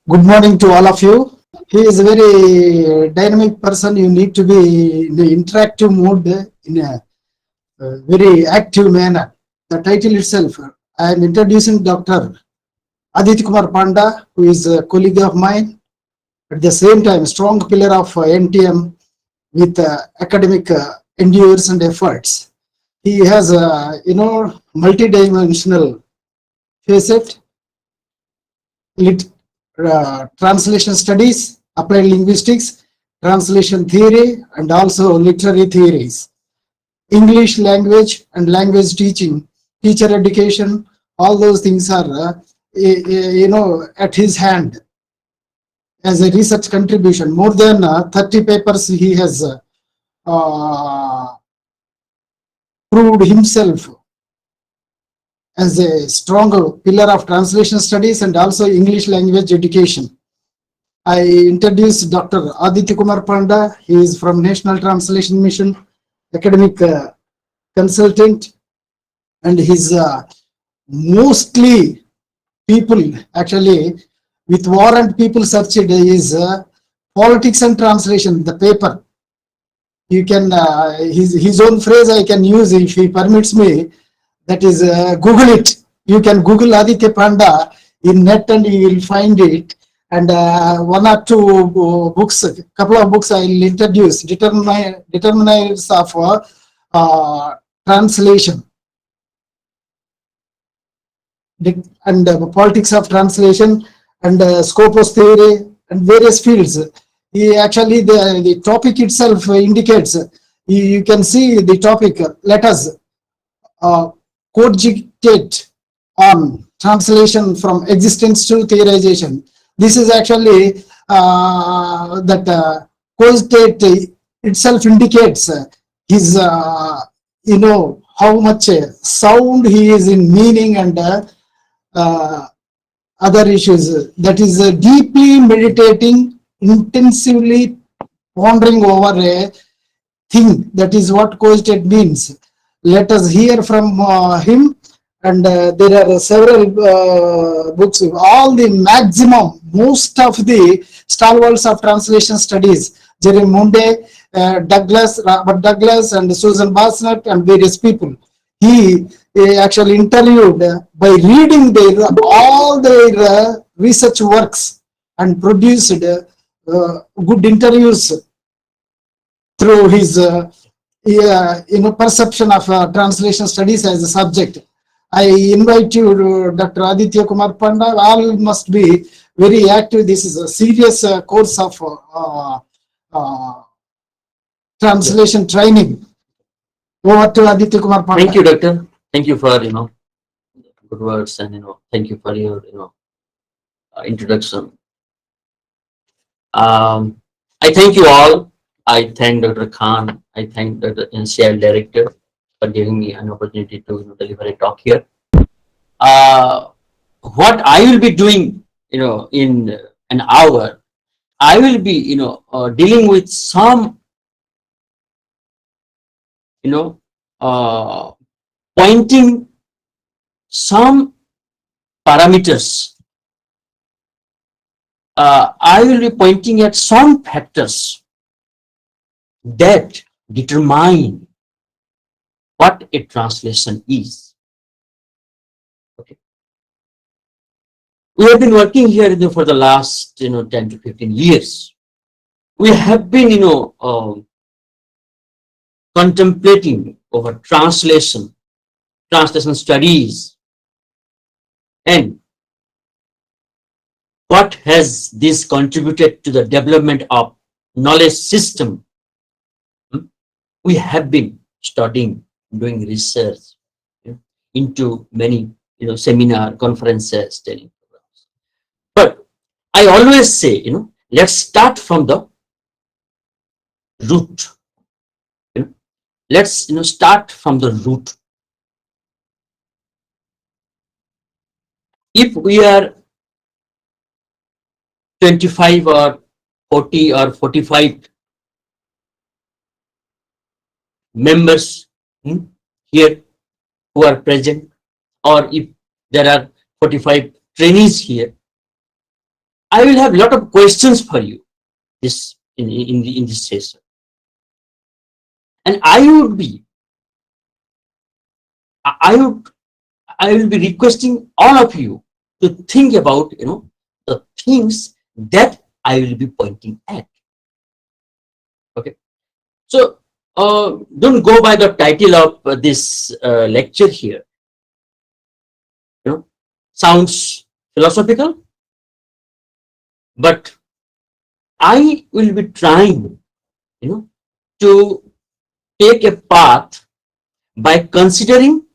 Good morning to all of you. He is a very dynamic person. You need to be in the interactive mode in a very active manner. The title itself, I am introducing Dr. Aditya Kumar Panda, who is a colleague of mine. At the same time, strong pillar of NTM with academic endeavors and efforts. He has a multi-dimensional facet. Translation studies, applied linguistics, translation theory, and also literary theories, English language and language teaching, teacher education, all those things are, at his hand as a research contribution. More than 30 papers he has proved himself as a strong pillar of translation studies and also English language education. I introduced Dr. Aditya Kumar Panda. He is from National Translation Mission, academic consultant, and he's mostly people actually with warrant people searched is politics and translation, the paper. You can, his own phrase I can use if he permits me, that is Google it. You can Google Aditya Panda in net and you will find it. And one or two books, a couple of books I will introduce, determinants of translation and politics of translation and Scopus theory and various fields. Actually, the topic itself indicates, you can see the topic, let us cogitate on translation from existence to theorization. This is actually that Cogitate itself indicates his, how much sound he is in meaning and other issues. That is deeply meditating, intensively pondering over a thing. That is what Cogitate means. Let us hear from him. And there are several books, all the maximum, most of the stalwarts of translation studies, Jerry Munde, Douglas, Robert Douglas, and Susan Bassnett, and various people. He actually interviewed by reading all their research works and produced good interviews through his perception of translation studies as a subject. I invite you, Dr. Aditya Kumar Panda. All must be very active. This is a serious course of translation training. Over to Aditya Kumar Panda. Thank you, Doctor. Thank you for good words, and thank you for your introduction. I thank you all. I thank Dr. Khan. I thank the NCL Director for giving me an opportunity to deliver a talk here. What I will be doing, in an hour, I will be, dealing with some, pointing some parameters. I will be pointing at some factors that determine what a translation is. Okay. We have been working here for the last 10 to 15 years. We have been contemplating over translation studies, and what has this contributed to the development of knowledge system. We have been studying, doing research into many seminar, conferences, training programs. But I always say, let's start from the root. Let's start from the root. If we are 25 or 40 or 45 members here who are present, or if there are 45 trainees here, I will have a lot of questions for you this in this session, and I would I will be requesting all of you to think about the things that I will be pointing at. Okay, so don't go by the title of this lecture here. Sounds philosophical, but I will be trying, to take a path by considering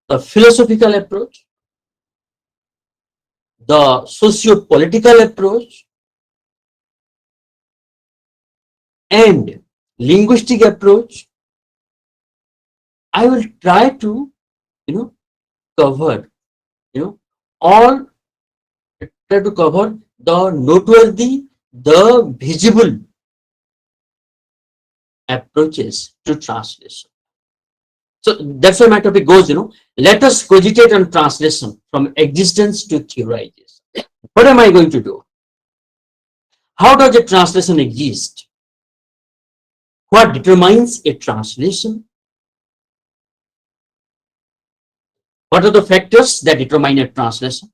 the philosophical approach, the socio-political approach, and linguistic approach. I will try to, cover, all try to cover the noteworthy, the visible approaches to translation. So that's why my topic goes, let us cogitate on translation from existence to theorization. What am I going to do? How does a translation exist? What determines a translation? What are the factors that determine a translation?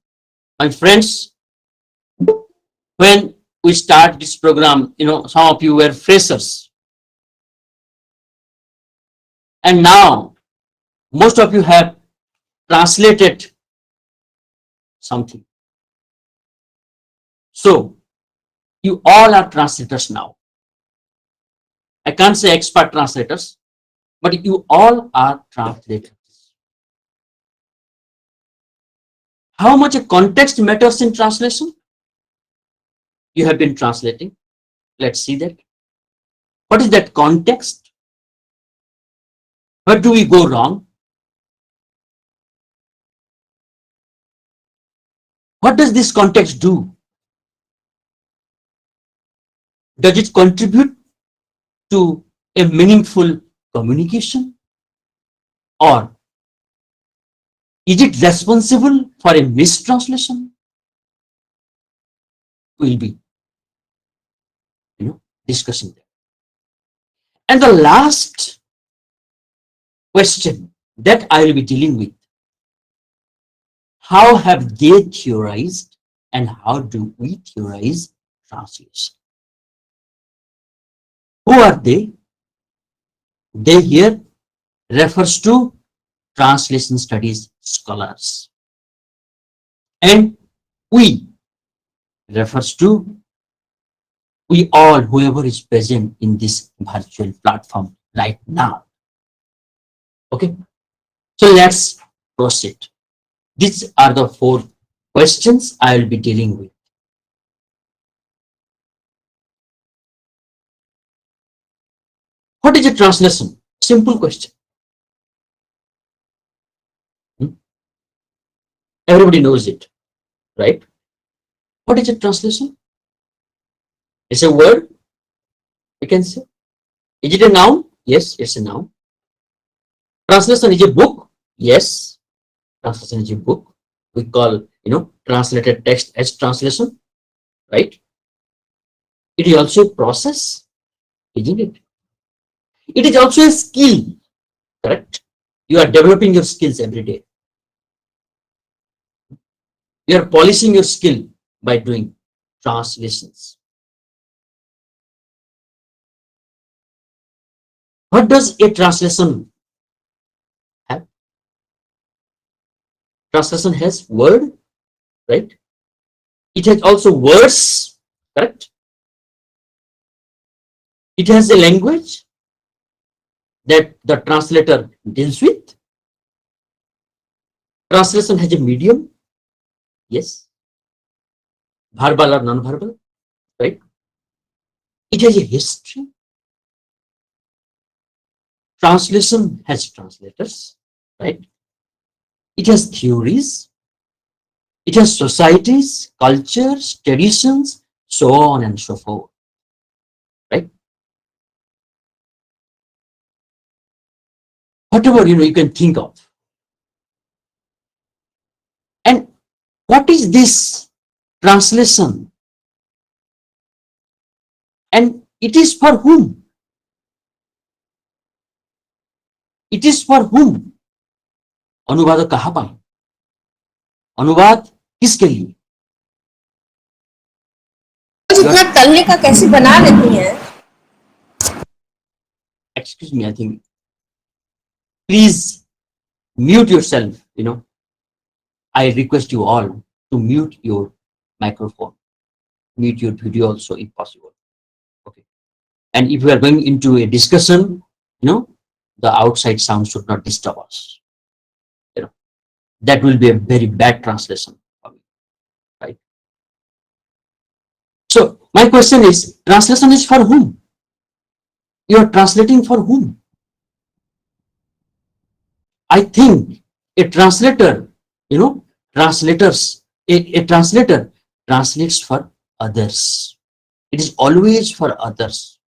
My friends, when we start this program, some of you were freshers. And now, most of you have translated something. So, you all are translators now. I can't say expert translators, but you all are translators. How much a context matters in translation? You have been translating. Let's see that. What is that context? Where do we go wrong? What does this context do? Does it contribute to a meaningful communication? Or is it responsible for a mistranslation? We'll be, discussing that. And the last question that I will be dealing with, how have they theorized and how do we theorize translation? Who are they? They here refers to translation studies scholars. And we refers to we all, whoever is present in this virtual platform right now. Okay, so let's proceed. These are the 4 questions I will be dealing with. What is a translation? Simple question. Everybody knows it, right? What is a translation? It's a word, you can say. Is it a noun? Yes, it's a noun. Translation is a book? Yes, translation is a book. We call, translated text as translation, right? It is also a process, isn't it? It is also a skill, correct? You are developing your skills every day. You are polishing your skill by doing translations. What does a translation have? Translation has word, right? It has also words, correct? It has a language that the translator deals with. Translation has a medium, yes, verbal or non-verbal, right? It has a history. Translation has translators, right? It has theories. It has societies, cultures, traditions, so on and so forth, right? Whatever you can think of. And what is this translation? And it is for whom? It is for whom? अनुवाद कहाँ पाए? अनुवाद किसके लिए? इतना तलने का कैसे बना लेती हैं? Excuse me, I think. Please mute yourself. I request you all to mute your microphone, mute your video also if possible. Okay. And if we are going into a discussion, the outside sound should not disturb us. That will be a very bad translation for me, right? So my question is, translation is for whom? You are translating for whom? I think a translator, translators, a translator translates for others. It is always for others.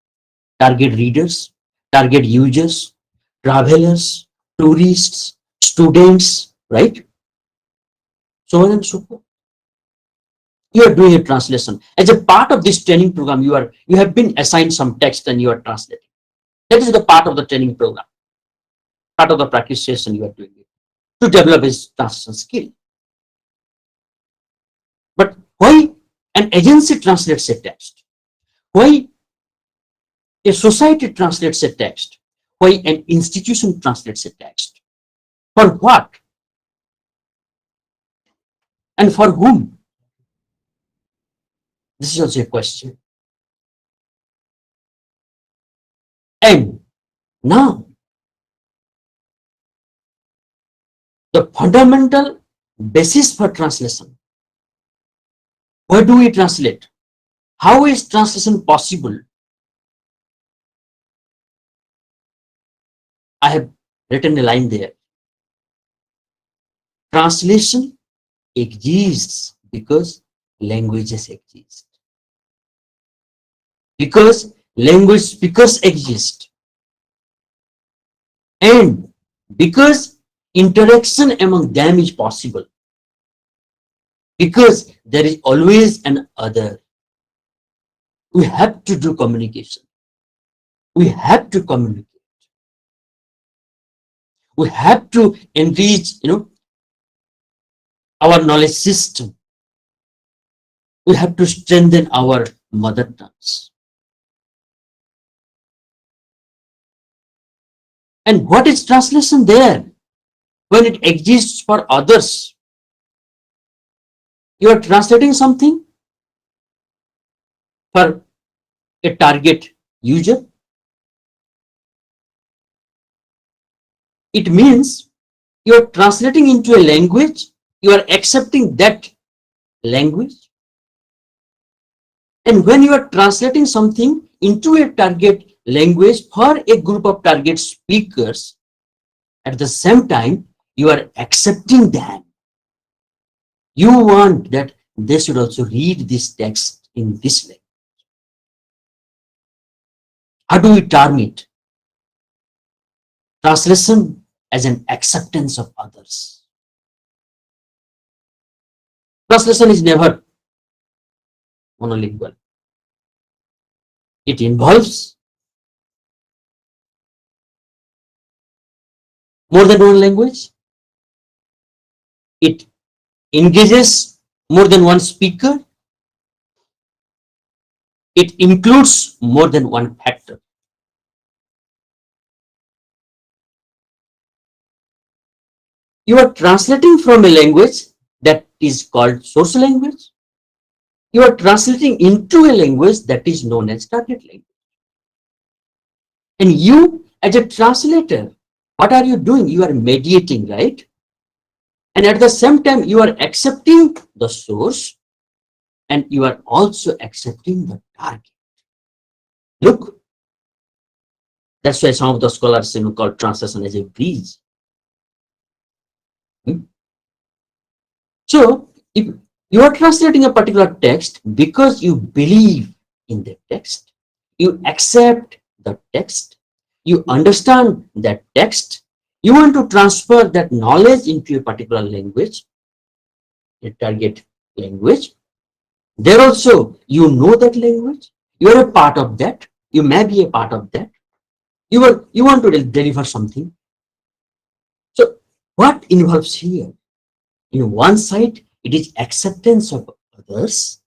Target readers, target users, travelers, tourists, students, right? So on and so forth. You are doing a translation. As a part of this training program, you have been assigned some text and you are translating. That is the part of the training program, part of the practice session you are doing it to develop his translation skill. But why an agency translates a text? Why a society translates a text? Why an institution translates a text? For what? And for whom? This is also a question. And now, the fundamental basis for translation. Where do we translate? How is translation possible? I have written a line there. Translation exists because languages exist. Because language speakers exist. And because interaction among them is possible. Because there is always an other. We have to do communication. We have to communicate. We have to enrich, our knowledge system. We have to strengthen our mother tongues. And what is translation there? When it exists for others, you are translating something for a target user. It means you are translating into a language, you are accepting that language. And when you are translating something into a target language for a group of target speakers, at the same time, you are accepting them. You want that they should also read this text in this way. How do we term it? Translation as an acceptance of others. Translation is never monolingual. It involves more than one language. It engages more than one speaker. It includes more than one factor. You are translating from a language that is called source language. You are translating into a language that is known as target language. And you, as a translator, what are you doing? You are mediating, right? And at the same time, you are accepting the source and you are also accepting the target. Look, that's why some of the scholars call translation as a bridge. So, if you are translating a particular text because you believe in the text, you accept the text, you understand that text, you want to transfer that knowledge into a particular language, a target language. There also, you know that language, you are a part of that, you may be a part of that, you want to deliver something. So what involves here? In one side, it is acceptance of others,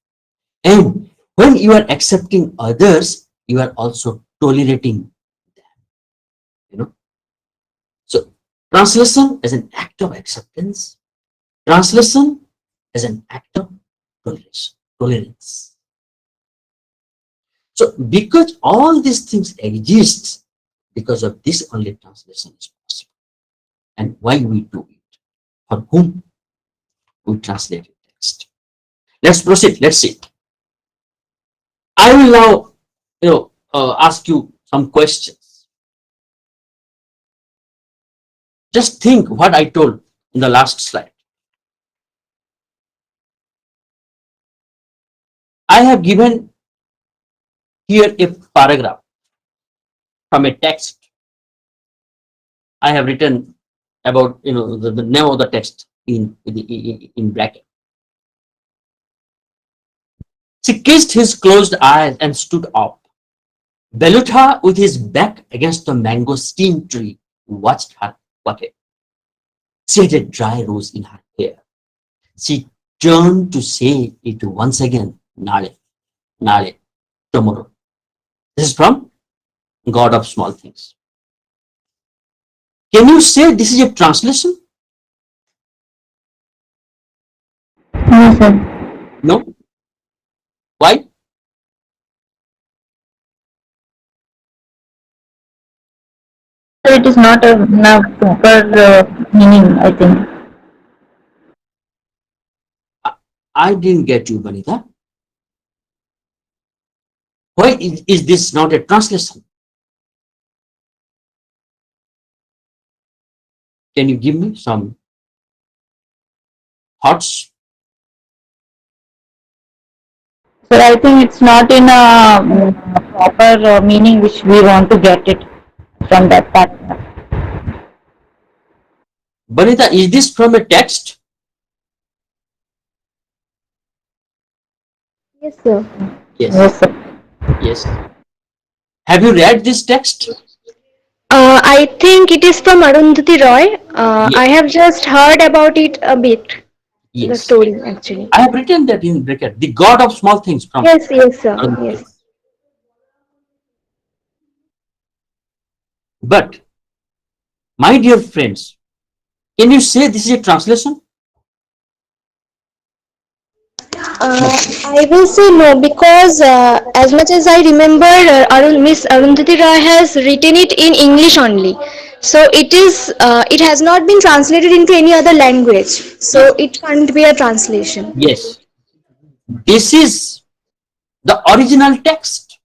and when you are accepting others, you are also tolerating them. So translation as an act of acceptance, translation as an act of tolerance. So because all these things exist, because of this only translation is possible. And why we do it? For whom we translate the text? Let's proceed. Let's see. I will now, ask you some questions. Just think what I told in the last slide. I have given here a paragraph from a text. I have written about the name of the text in bracket. She kissed his closed eyes and stood up. Beluta, with his back against the mangosteen tree, watched her bucket. She had a dry rose in her hair. She turned to say it once again, Nale, Nale, tomorrow. This is from God of Small Things. Can you say this is a translation? No, sir. No. Why? It is not a proper meaning, I think. I didn't get you, Banita. Why is this not a translation? Can you give me some thoughts? Sir, I think it's not in a proper meaning which we want to get it from that part. Banita, is this from a text? Yes, sir. Yes. Yes, sir. Yes. Have you read this text? I think it is from Arundhati Roy. Yes. I have just heard about it a bit. The Yes. story, actually. I have written that in bracket. The God of Small Things from. Yes, yes, sir. Yes. But, my dear friends, can you say this is a translation? I will say no because as much as I remember, Miss Arundhati Roy has written it in English only. So it has not been translated into any other language. So it can't be a translation. Yes. This is the original text.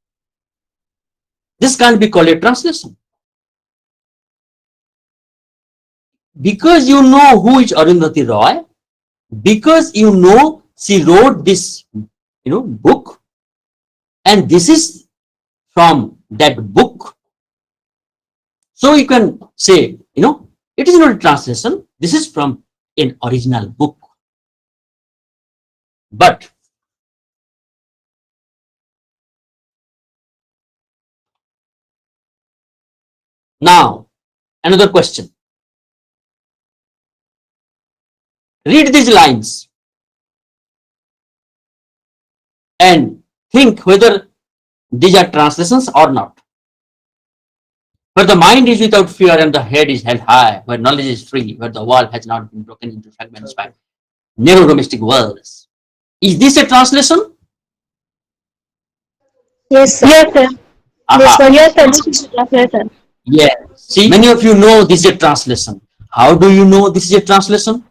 This can't be called a translation. Because you know who is Arundhati Roy, because you know she wrote this book, and this is from that book, so you can say it is not a translation, this is from an original book. But now another question. Read these lines and think whether these are translations or not. Where the mind is without fear and the head is held high, where knowledge is free, where the wall has not been broken into fragments by narrow domestic worlds. Is this a translation? Yes, sir. Yes, sir. Aha. Yes, sir. Yes, sir. Yes. See, many of you know this is a translation. How do you know this is a translation?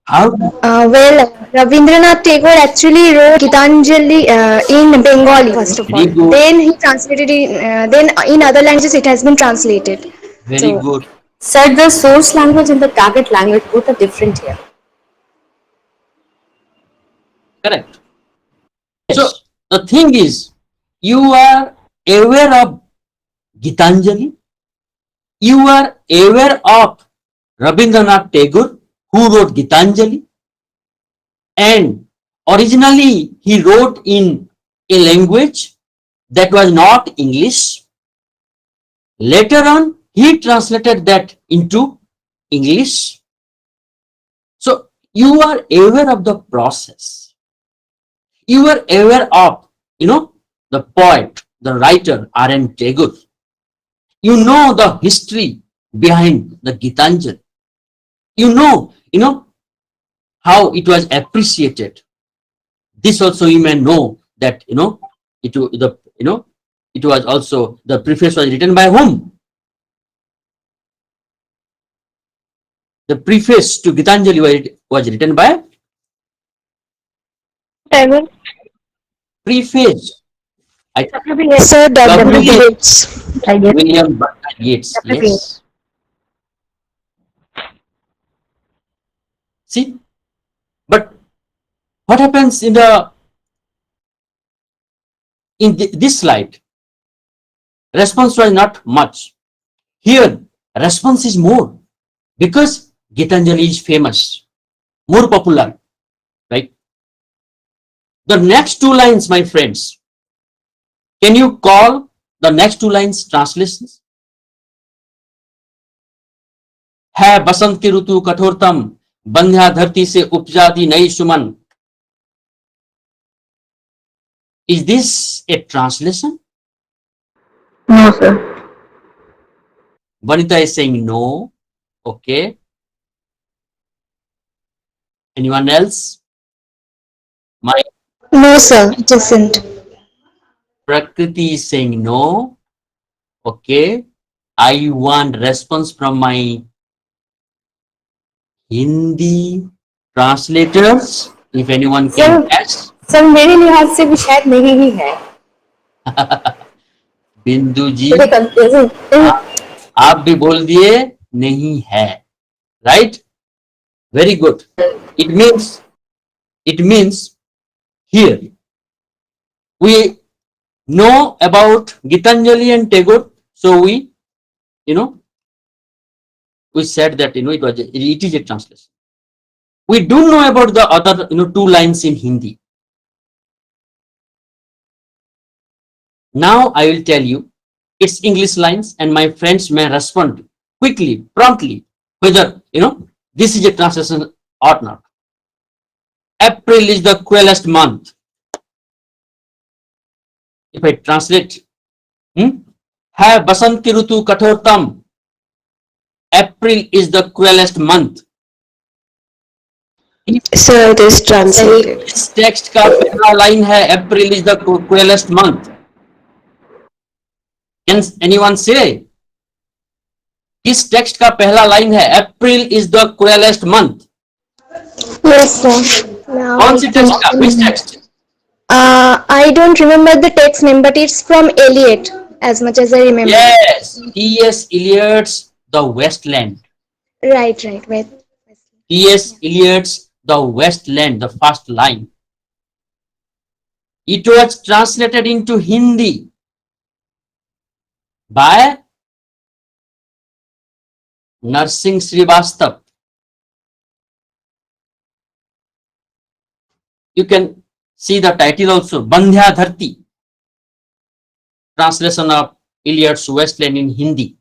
How? Well, Rabindranath Tagore actually wrote Gitanjali in Bengali first of all. Very good. Then he translated it. Then in other languages it has been translated. Very So, good. Sir, the source language and the target language both are different here. Correct. So the thing is, you are aware of Gitanjali, you are aware of Rabindranath Tagore, who wrote Gitanjali, and originally he wrote in a language that was not English. Later on, he translated that into English. So you are aware of the process. You are aware of, the poet, the writer, R.N. Tagore. You know the history behind the Gitanjali. You know how it was appreciated. This also you may know that, it was also, the preface was written by whom? The preface to Gitanjali was written by Tagore. preface. I Sir, W. W. Yeats. I guess. William Butler Yeats. Yes. See, but what happens in this slide? Response was not much. Here, response is more because Gitanjali is famous, more popular, right? The next two lines, my friends, can you call the next two lines translations? है बसंत की ऋतु कठोरतम, बंध्या धरती से उपजा दी नई सुमन. Is this a translation? No, sir. Vanita is saying no. Okay. Anyone else? My No, sir, it isn't. Prakriti is saying no. Okay. I want response from my Hindi translators. If anyone can guess. Sir मेरे लिहाज से भी शायद नहीं ही है. बिंदु जी थोड़ी confusing. आप भी बोल दिए नहीं है. Right? Very good. It means here we know about Gitanjali and Tagore, so we said that it is a translation. We do know about the other two lines in Hindi. Now I will tell you its English lines, and my friends may respond quickly, promptly, whether this is a translation or not. April is the coolest month. If I translate, है बसंत की ऋतु कठोरतम. April is the coolest month. Sir, it is translated. इस text का पहला line है April is the coolest month. Can anyone say? इस text का पहला लाइन है April is the coolest month. Yes, sir. Now कौन सी टेक्स्ट का? Which text? I don't remember the text name, but it's from Eliot, as much as I remember. Yes, T.S. Eliot's The Westland. Right. Wait. T.S. Eliot's The Westland, the first line. It was translated into Hindi by Narsingh Srivastav. You can see the title also, Bandhya Dharti. Translation of Eliot's Westland in Hindi.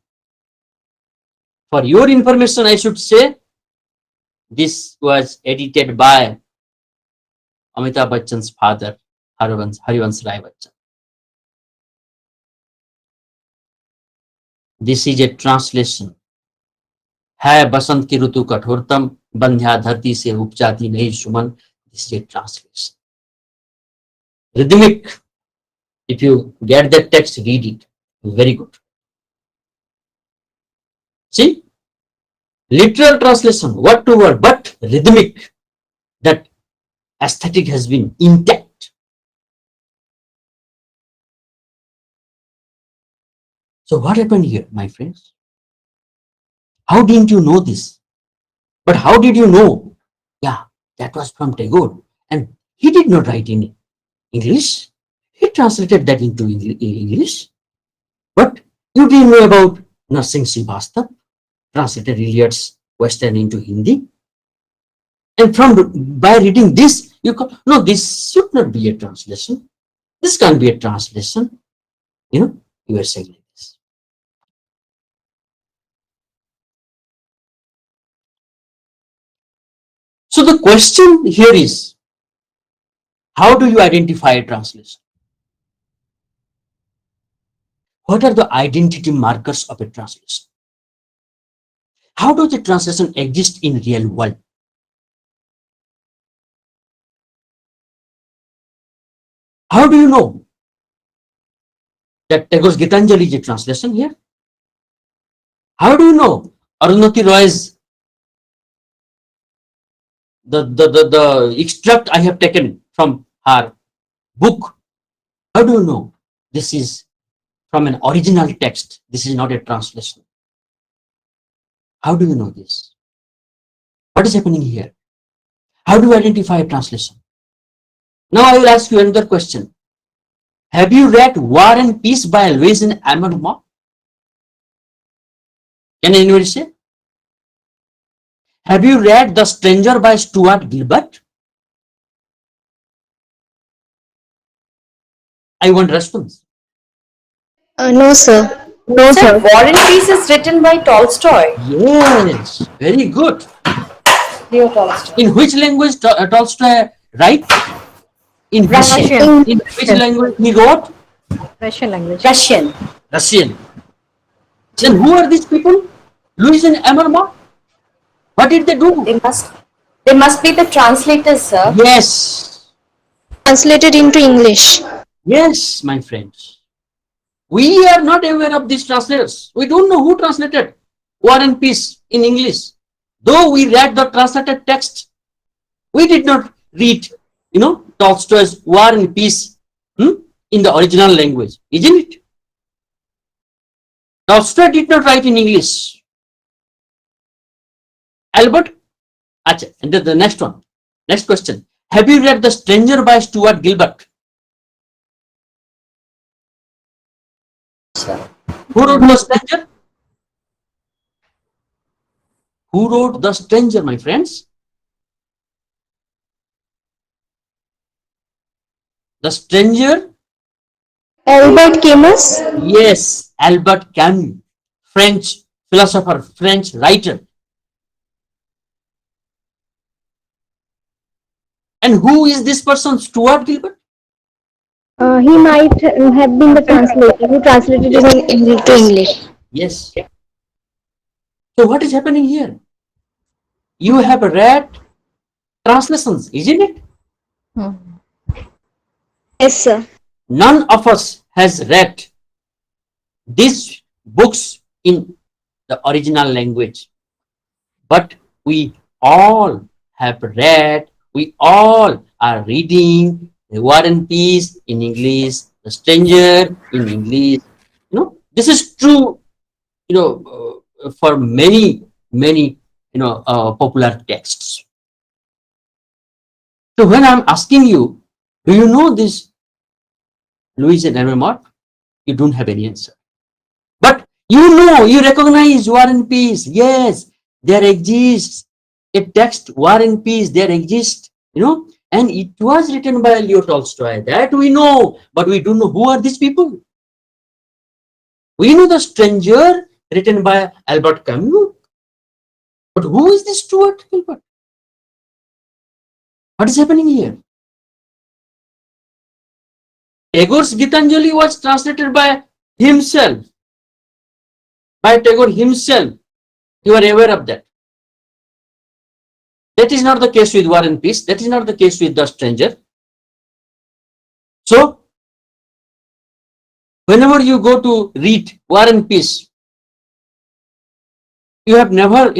For your information, I should say, this was edited by Amitabh Bachchan's father, Harivansh Rai Bachchan. This is a translation. है बसंत की ऋतु कठोरतम, बंध्या धरती से उपजाती नई सुमन. This is a translation. Rhythmic. If you get that text, read it. Very good. See? Literal translation, word to word, but rhythmic. That aesthetic has been intact. So what happened here, my friends? How didn't you know this? But how did you know? Yeah, that was from Tagore. And he did not write in English. He translated that into English. But you didn't know about Narsingh Srivastav, translated Eliot's Western into Hindi. And by reading this, you go, no, this should not be a translation. This can't be a translation. You are saying like this. So the question here is, how do you identify a translation? What are the identity markers of a translation? How does the translation exist in real world? How do you know that Tagore's Gitanjali is a translation here? How do you know Arundhati Roy's the extract I have taken from her book? How do you know this is from an original text? This is not a translation. How do you know this? What is happening here? How do you identify a translation? Now I will ask you another question. Have you read War and Peace by Louis Amour? Can anybody say? Have you read The Stranger by Stuart Gilbert? I want response. No, sir. Sir, War and Peace is written by Tolstoy. Yes, very good. Leo Tolstoy. In which language Tolstoy write? In Russian. In which language he wrote? Russian language. Russian. Russian. Then who are these people? Louis and Amour? What did they do? They must be the translators, sir. Yes. Translated into English. Yes, my friends. We are not aware of these translators. We don't know who translated War and Peace in English. Though we read the translated text, we did not read, Tolstoy's War and Peace in the original language, isn't it? Tolstoy did not write in English. Albert? Achha, and then the next one. Next question. Have you read The Stranger by Stuart Gilbert? Sir. Who wrote The Stranger? Who wrote The Stranger, my friends? The Stranger? Albert Camus. Yes, Albert Camus, French philosopher, French writer. And who is this person, Stuart Gilbert? He might have been the translator who translated it into English. Yes. So what is happening here? You have read translations, isn't it? Yes, sir. None of us has read these books in the original language, but we all have read, we all are reading The War and Peace in English, The Stranger in English. This is true, for many popular texts. So when I'm asking you, do you know this Louis and Amour? You don't have any answer. But you recognize War and Peace. Yes, there exists a text, War and Peace, there exists, and it was written by Leo Tolstoy. That we know, but we don't know who are these people. We know The Stranger, written by Albert Camus. But who is this Stuart Gilbert? What is happening here? Tagore's Gitanjali was translated by himself. By Tagore himself. You are aware of that. That is not the case with War and Peace. That is not the case with The Stranger. So, whenever you go to read War and Peace, you have never,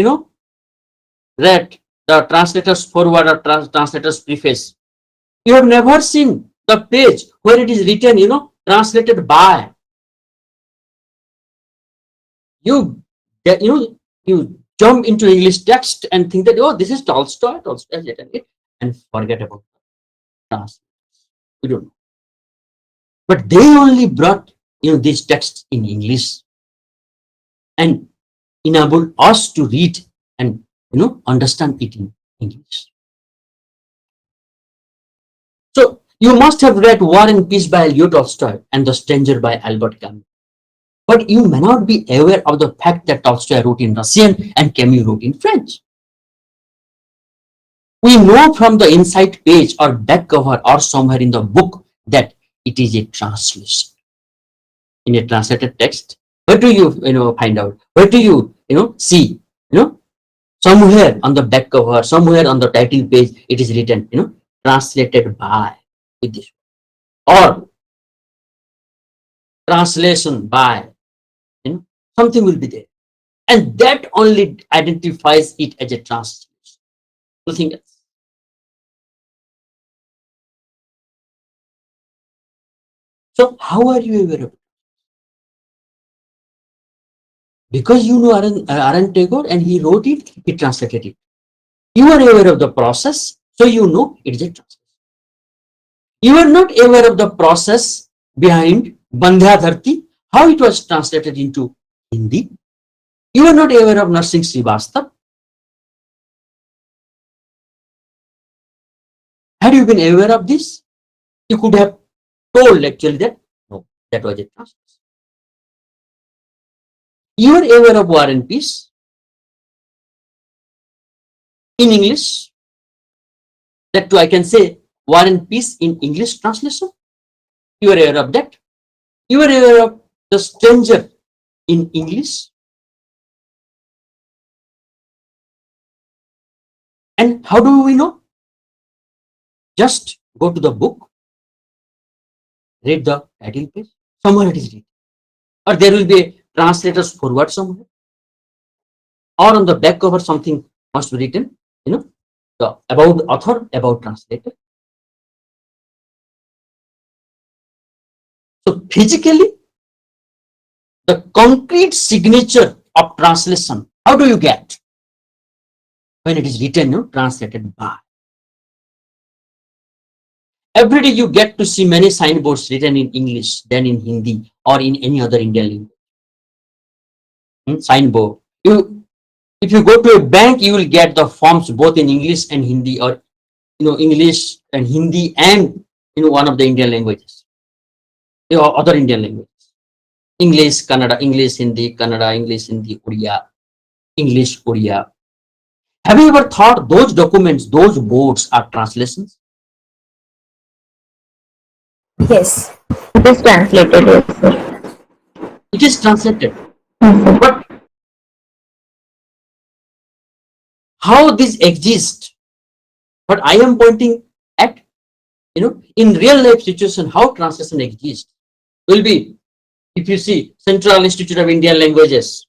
read the translator's foreword or translator's preface. You have never seen the page where it is written, translated by. You jump into English text and think that, oh, this is Tolstoy has written it, and forget about translators. We don't know. But they only brought, these texts in English and enabled us to read and, understand it in English. You must have read War and Peace by Leo Tolstoy and The Stranger by Albert Camus. But you may not be aware of the fact that Tolstoy wrote in Russian and Camus wrote in French. We know from the inside page or back cover or somewhere in the book that it is a translation. In a translated text, where do you find out? Where do you see? Somewhere on the back cover, somewhere on the title page, it is written, translated by with this, or translation by, something will be there. And that only identifies it as a translation. Nothing else. So how are you aware of it? Because you know Arun Tagore and he wrote it, he translated it. You are aware of the process, so you know it is a translation. You are not aware of the process behind Bandhya Dharti, how it was translated into Hindi. You are not aware of Narsingh Srivastav. Had you been aware of this, you could have told actually that, no, that was a translation. You are aware of War and Peace in English. That too, I can say War and Peace in English translation. You are aware of that. You are aware of The Stranger in English. And how do we know? Just go to the book, read the title page, somewhere it is written. Or there will be a translator's forward somewhere. Or on the back cover, something must be written, the about author, about translator. So physically, the concrete signature of translation, how do you get? When it is written, translated by. Every day you get to see many signboards written in English than in Hindi or in any other Indian language. Signboard. If you go to a bank, you will get the forms both in English and Hindi, or English and Hindi and one of the Indian languages, or other Indian languages. English, Kannada, English, Hindi, Kannada, English, Hindi, Oriya, English, Oriya. Have you ever thought those documents, those boards are translations? Yes. It is translated, yes, sir. It is translated. Yes, sir. But how this exists? But I am pointing at, in real life situation, how translation exists will be, if you see Central Institute of Indian Languages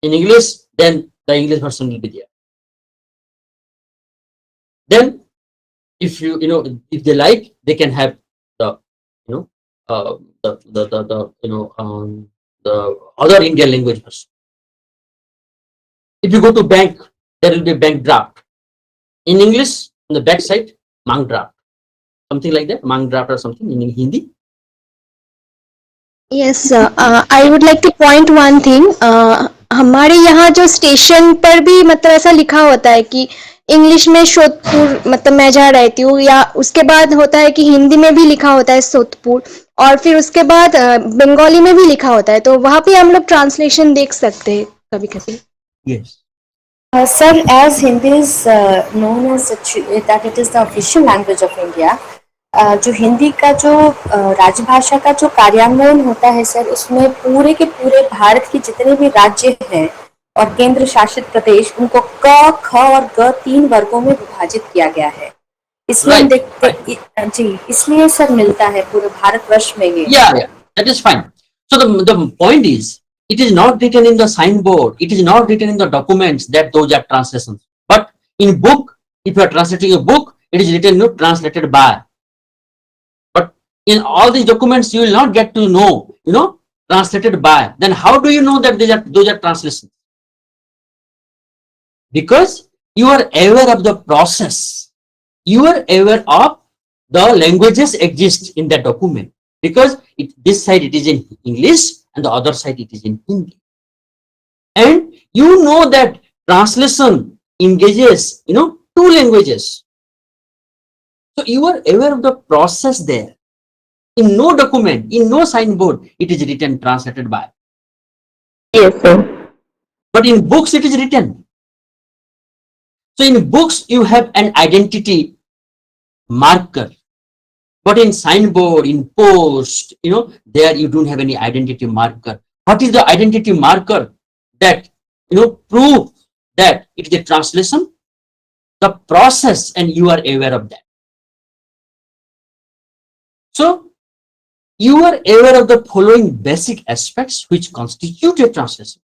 in English, then the English version will be there. Then if if they like, they can have the the other Indian language version. If you go to bank, there will be bank draft in English on the back side, mang draft, something like that, mang draft or something in Hindi. Yes I would like two point one thing, हमारे यहाँ जो station पर भी मतलब ऐसा लिखा होता है कि इंग्लिश में सोतपुर, मतलब मैं जहाँ रहती हूँ, या उसके बाद होता है कि हिंदी में भी लिखा होता है सोतपुर, और फिर उसके बाद बंगाली में भी लिखा होता है, तो वहाँ पे हम लोग ट्रांसलेशन देख सकते हैं कभी कभी. Yes. Sir, as Hindi is known as that it is the official language of India, जो हिंदी का जो राजभाषा का जो कार्यान्वयन होता है सर, उसमें पूरे के पूरे भारत के जितने भी राज्य हैं और केंद्र शासित प्रदेश, उनको क, ख और ग 3 वर्गों में विभाजित किया गया है. इसलिए हम देखते जी, इसलिए सर मिलता है पूरे भारतवर्ष में ये. Yeah, that is fine. So the point is, it is not written in the signboard, it is not written in the documents that those are translations. But in book, if you are translating a book, it is written, translated by. But in all these documents, you will not get to know, translated by. Then how do you know that those are translations? Because you are aware of the process. You are aware of the languages exist in that document. Because this side it is in English and the other side it is in Hindi. And you know that translation engages, 2 languages. So you are aware of the process there. In no document, in no signboard, it is written, translated by. Yes, sir. But in books, it is written. So in books, you have an identity marker. But in signboard, in post, there you don't have any identity marker. What is the identity marker that, prove that it is a translation? The process, and you are aware of that. So you are aware of the following basic aspects which constitute a translation.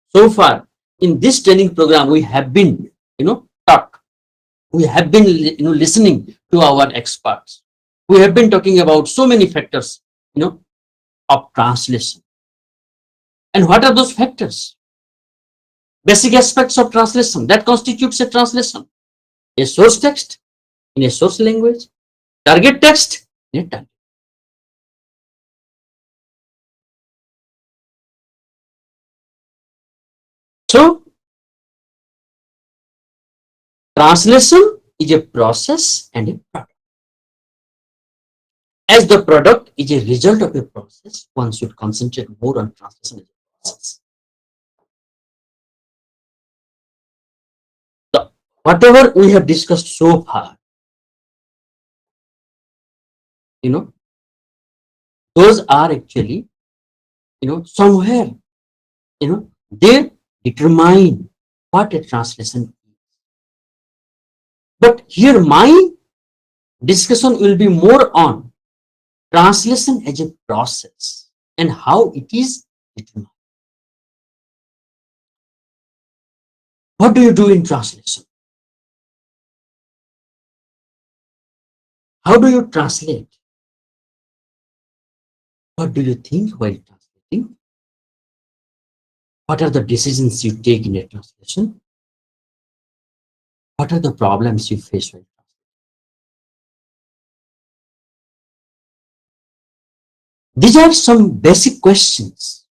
So far, in this training program, we have been, taught. We have been, listening to our experts. We have been talking about so many factors, of translation. And what are those factors? Basic aspects of translation that constitutes a translation. A source text in a source language, target text in a target. So, translation is a process and a product. As the product is a result of a process, one should concentrate more on translation as a process. So, whatever we have discussed so far, those are actually, somewhere, they determine what a translation is. But here my discussion will be more on translation as a process and how it is determined. What do you do in translation? How do you translate? What do you think while translating? What are the decisions you take in a translation? What are the problems you face while translating? These are some basic questions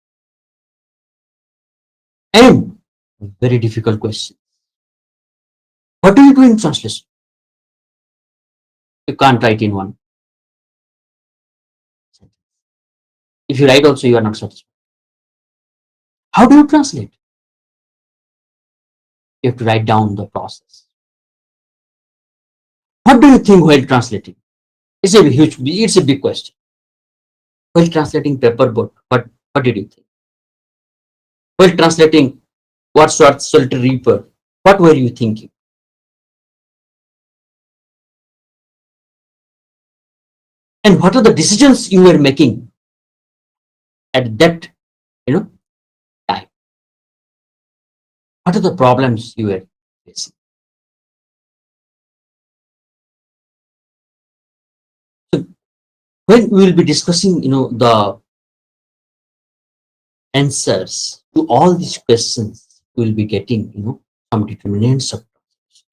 and very difficult questions. What do you do in translation? You can't write in one sentence. If you write also, you are not satisfied. How do you translate? You have to write down the process. What do you think while translating? It's a big question. While translating paper boat, what did you think? While translating Wordsworth's Solitary Reaper, what were you thinking? And what are the decisions you were making at that, time? What are the problems you were facing? So when we will be discussing, the answers to all these questions, we will be getting, some determinants of translation.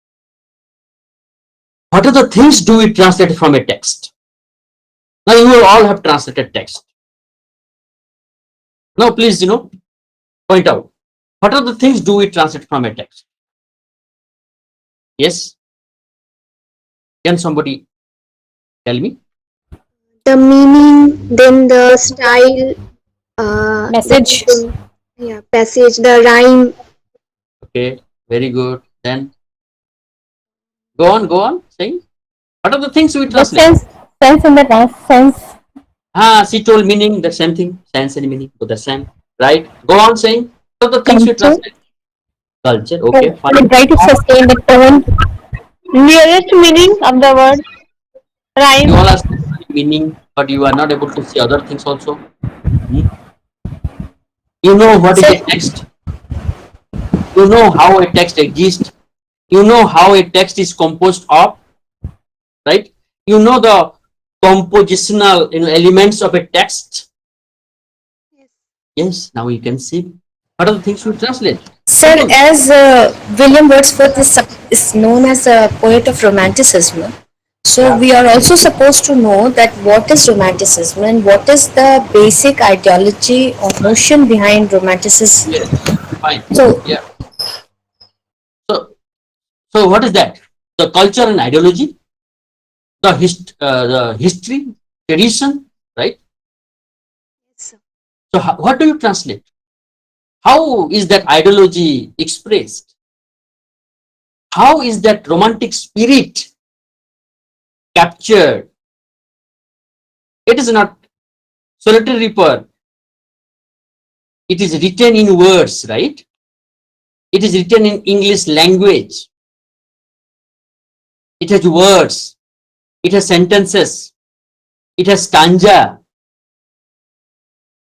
What are the things do we translate from a text? Now you all have translated text. Now please, point out, what are the things do we translate from a text? Yes? Can somebody tell me? The meaning, then the style, Message. passage, the rhyme. Okay, very good. Then go on, saying. What are the things we The translate? sense in the sense. She told meaning, the same thing. Sense and meaning, both the same. Right? Go on saying. What are the things we Culture. translate? Culture, okay, fine. Try to sustain the tone. Nearest meaning of the word. Rhyme. You all are saying meaning, but you are not able to see other things also. You know what is a text? You know how a text exists. You know how a text is composed of, right? You know the compositional elements of a text. Yes, now you can see. What are the things you translate? Sir, as William Wordsworth is known as a poet of romanticism, so we are also supposed to know that what is romanticism and what is the basic ideology or notion behind romanticism. Yes, fine. So, Yeah. So what is that? the culture and ideology, the history, tradition, right? Yes, sir. So what do you translate? How is that ideology expressed? How is that romantic spirit captured? It is not solitary reaper. It is written in words, right? It is written in English language. It has words. It has sentences. It has stanza.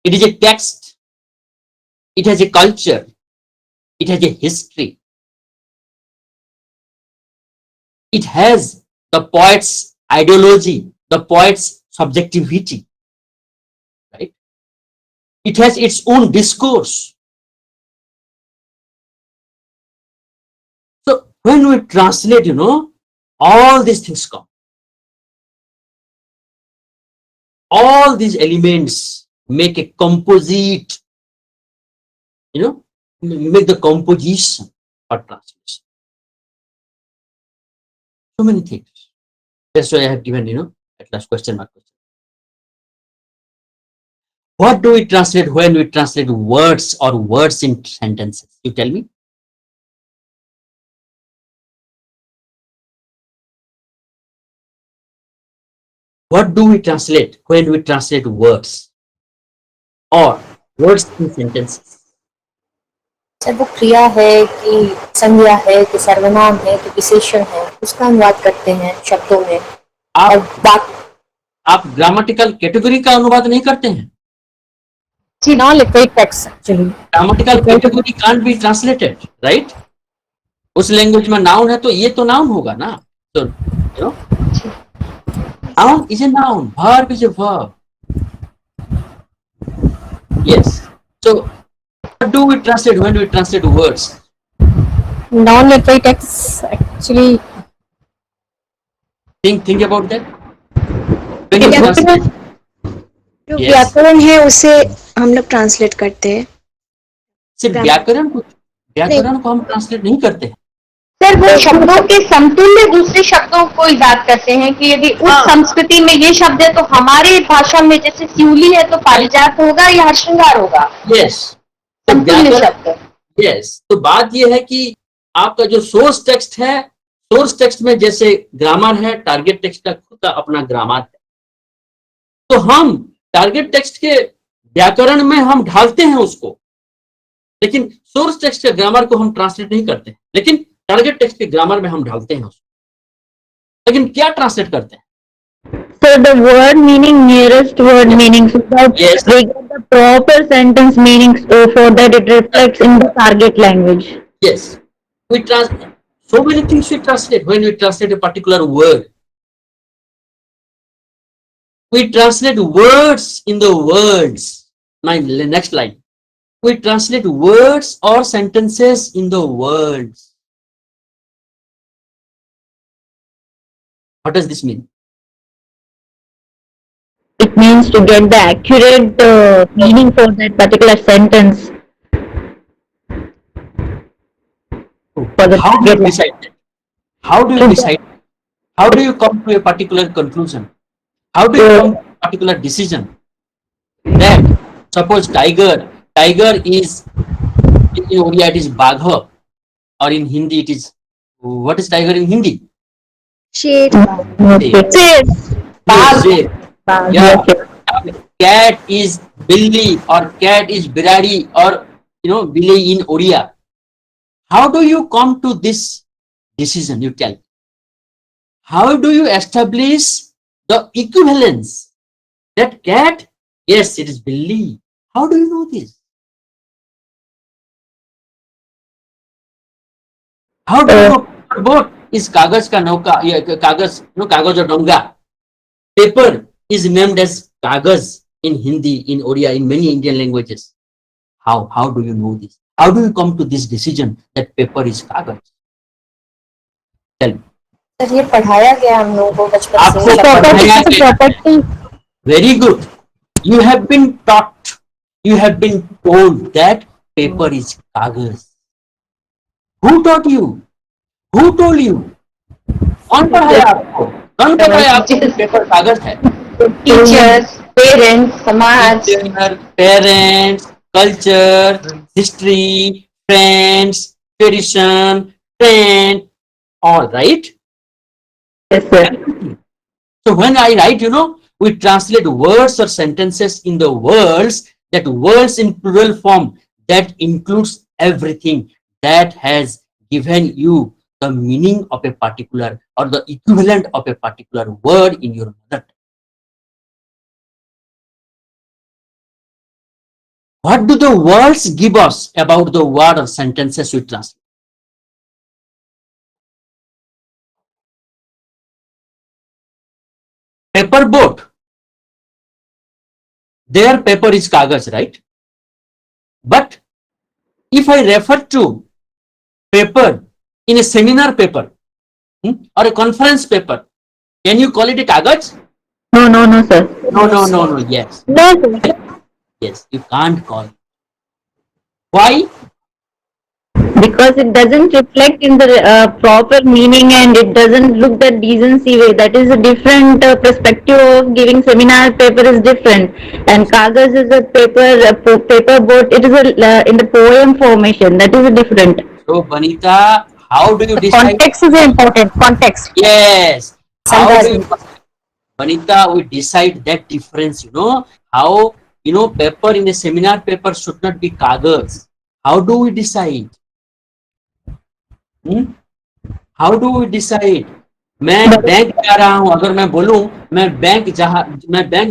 It is a text. It has a culture. It has a history. It has the poet's ideology, the poet's subjectivity, right? It has its own discourse. So when we translate, all these things come. All these elements make a composite, make the composition for translation. So many things. That's why I have given, at last question mark. What do we translate when we translate words or words in sentences? You tell me. What do we translate when we translate words or words in sentences? Sir वो क्रिया है कि संज्ञा है कि सर्वनाम है कि विशेषण है, उसका अनुवाद करते हैं शब्दों में। और बात आप ग्रामेटिकल कैटेगरी का अनुवाद नहीं करते हैं? जी, non-literate text actually. Grammatical category can't be translated, right? उस लैंग्वेज में नाउन है तो ये तो नाउन होगा ना, तो noun is a noun, verb is a verb. Yes. So what do we translate when we translate words? Non-literate text actually. Think about that. When you translate, जो Yes. व्याकरण है उसे हम लोग ट्रांसलेट करते हैं। सिर्फ व्याकरण को हम ट्रांसलेट नहीं करते हैं। सर वो शब्दों के समतुल्य दूसरे शब्दों को ईजाद करते हैं कि यदि उस संस्कृति में ये शब्द है तो हमारे भाषा में जैसे सिउली है तो पारिजात होगा या श्रृंगार होगा। यस, समतुल्य शब्द। यस, तो बात ये है कि आपका जो सोर्स टेक्स्ट है, सोर्स टेक्स्ट में जैसे ग्रामर है, टारगेट टेक्स्ट का खुद का अपना ग्रामर है, तो हम टारगेट टेक्स्ट के व्याकरण में हम ढालते हैं उसको, लेकिन सोर्स टेक्स्ट के ग्रामर को हम ट्रांसलेट नहीं करते हैं, लेकिन टारगेट टेक्स्ट के ग्रामर में हम ढालते हैं उसको। लेकिन क्या ट्रांसलेट करते हैं? So the word meaning nearest word meaning, so that Yes. we get the proper sentence meanings for that it reflects in the target language. Yes, we translate so many things. We translate when we translate a particular word. We translate words in the words. My next line. We translate words or sentences in the words. What does this mean? It means to get the accurate meaning for that particular sentence. For the How do you target decide that? How do you decide? How do you come to a particular conclusion? How do you come to a particular decision? That suppose tiger is in Odia it is bagha, or in Hindi it is, what is tiger in Hindi? शेर। Yes. Yeah. Cat is Billy or cat is Birari or Billy in Odia. How do you come to this decision? You tell. How do you establish the equivalence? That cat, yes, it is Billy. How do you know this? How do you know boat is kagaz ka nauka, kagaz, kagaz or donga? Paper is named as kagaz in Hindi, in Odia, in many Indian languages. How do you know this? How do you come to this decision that paper is kagaz? Tell me. Sir ये पढ़ाया गया हम लोगों को बचपन आपको से। पढ़ाया गया। Very good. You have been taught, you have been told that paper is kagaz. Who taught you? Who told you? कौन पढ़ाया आपको? कौन पढ़ाया आपको कि पेपर कागज है? टीचर्स, पेरेंट्स, समाज। Teacher, parents, culture, history, friends, tradition, trend, all right. Yes, sir. So when I write, we translate words or sentences in the words, that words in plural form, that includes everything that has given you the meaning of a particular or the equivalent of a particular word in your mother tongue. What do the words give us about the word or sentences we translate? Paper boat. Their paper is kagaz, right? But if I refer to paper in a seminar paper or a conference paper, can you call it a kagaz? No, sir. No. Yes. No, sir. Yes, you can't call it. Why? Because it doesn't reflect in the proper meaning and it doesn't look the decency way. That is a different perspective of giving seminar paper is different. And kagas is a paper boat. It is in the poem formation. That is a different. So, Vanita, how do you decide? Context is important. Context. Yes. How do you, संदर्भ Vanita, we decide that difference, how, paper in a seminar paper should not be kagaz. How do we decide? How do we decide? मैं bank जा रहा हूं, अगर मैं बोलूं मैं bank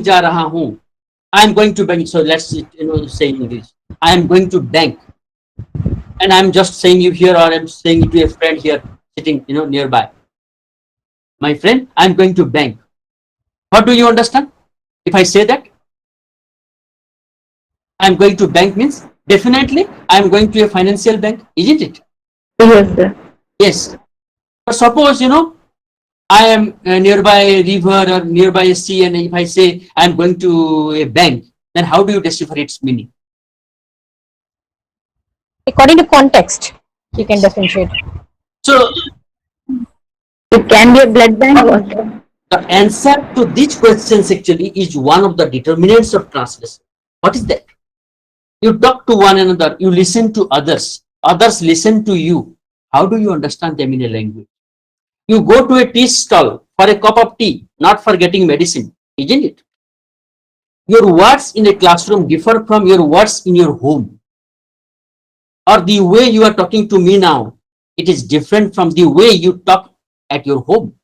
जा रहा हूं, I am going to bank. So let's say in English, I am going to bank, and I'm just saying you here, or I'm saying it to a friend here sitting nearby. My friend, I'm going to bank. What do you understand? If I say that I'm going to bank means definitely I'm going to a financial bank, isn't it? Yes, sir. Yes. But suppose I am nearby a river or nearby a sea, and if I say I'm going to a bank, then how do you decipher its meaning? according to context you can differentiate. So It can be a blood bank also. the answer to these questions actually is one of the determinants of translation. What is that? You talk to one another, you listen to others, others listen to you. How do you understand them in a language? You go to a tea stall for a cup of tea, not for getting medicine, isn't it? Your words in a classroom differ from your words in your home. Or the way you are talking to me now, it is different from the way you talk at your home.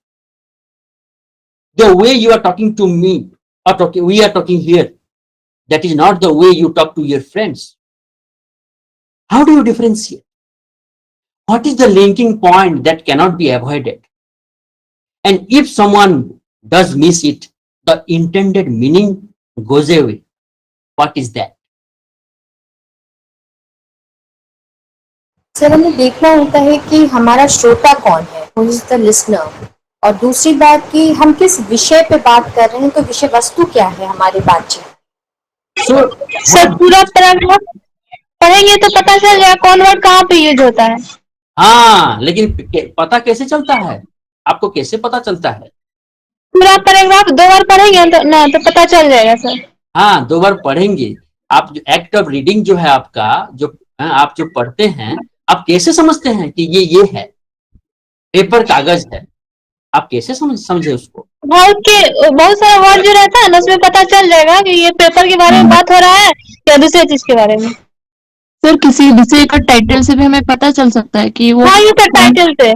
The way you are talking to me, or we are talking here, that is not the way you talk to your friends. How do you differentiate? What is the linking point that cannot be avoided? And if someone does miss it, the intended meaning goes away. What is that? Sir हमें देखना होता है कि हमारा श्रोता कौन है, who is the listener, और दूसरी बात कि हम किस विषय पे बात कर रहे हैं, तो विषय वस्तु क्या है हमारी बातचीत. So, सर पूरा पैराग्राफ पढ़ेंगे तो पता चल जाएगा कौन वर्ड कहाँ पे यूज होता है. हाँ, लेकिन पता कैसे चलता है? आपको कैसे पता चलता है? पूरा पैराग्राफ 2 बार पढ़ेंगे तो पता चल जाएगा सर. हाँ, 2 बार पढ़ेंगे. आप जो एक्ट ऑफ रीडिंग जो है आपका, जो आप जो पढ़ते हैं, आप कैसे समझते हैं कि ये है पेपर कागज है? आप कैसे समझे उसको? बहुत सारा वर्ड जो रहता है ना उसमें पता चल जाएगा कि ये पेपर के बारे में बात हो रहा है या दूसरे चीज के बारे में. सर किसी विषय का टाइटल से भी हमें पता चल सकता है कि वो. हाँ ये तो टाइटल से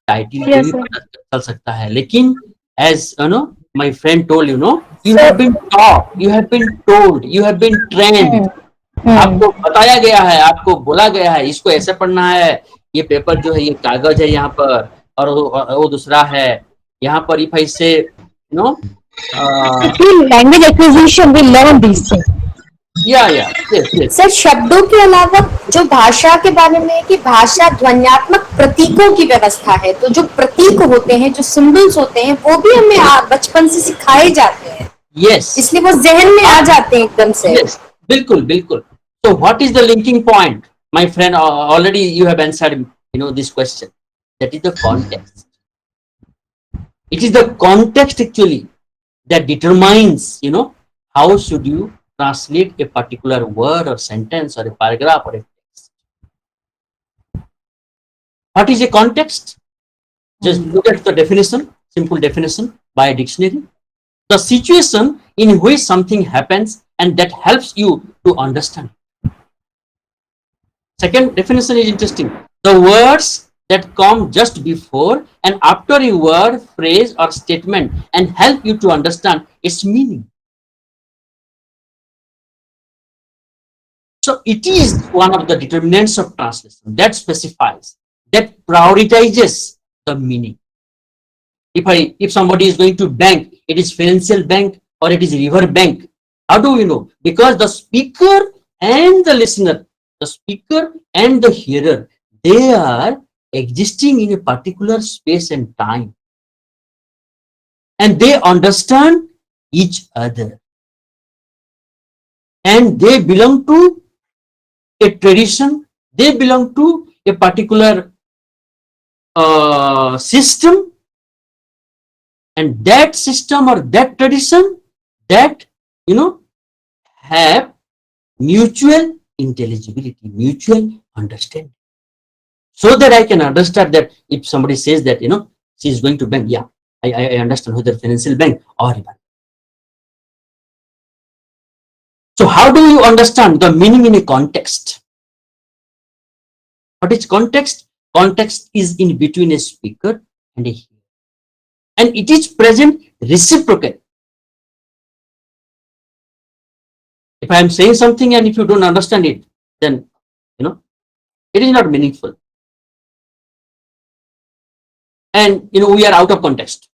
टाइटल से भी पता चल सकता है, लेकिन as my friend told, you have been taught, you have been told, you have been trained. आपको बताया गया है, आपको बोला गया है, इसको ऐसे पढ़ना है, ये पेपर जो है ये कागज है यहाँ पर, और वो दूसरा है यहाँ पर. If I say language acquisition we learn this things. yes. Sir शब्दों के अलावा जो भाषा के बारे में है कि भाषा ध्वन्यात्मक प्रतीकों की व्यवस्था है, तो जो प्रतीक होते हैं, जो सिंबल्स होते हैं, वो भी हमें बचपन से सिखाए जाते हैं. Yes. इसलिए वो जहन में आ जाते हैं एकदम से. Yes. बिल्कुल. So what is the linking point? My friend, already you have answered this question. That is the context. It is the context actually that determines, how should you translate a particular word or sentence or a paragraph or a text. What is a context? Just look at the definition, simple definition by a dictionary. The situation in which something happens and that helps you to understand. Second definition is interesting. The words that come just before and after a word, phrase, or statement and help you to understand its meaning. So it is one of the determinants of translation that specifies, that prioritizes the meaning. If somebody is going to bank, it is financial bank or it is river bank. How do we know? Because the speaker and the listener, the speaker and the hearer, they are existing in a particular space and time, and they understand each other, and they belong to a tradition, they belong to a particular system, and that system or that tradition, that have mutual intelligibility, mutual understanding, so that I can understand that if somebody says that she is going to bank, yeah, I understand whether financial bank or river. So how do you understand the meaning in a context? What is context? Context is in between a speaker and a hearer, and it is present reciprocally. If I am saying something and if you don't understand it, then it is not meaningful, and we are out of context.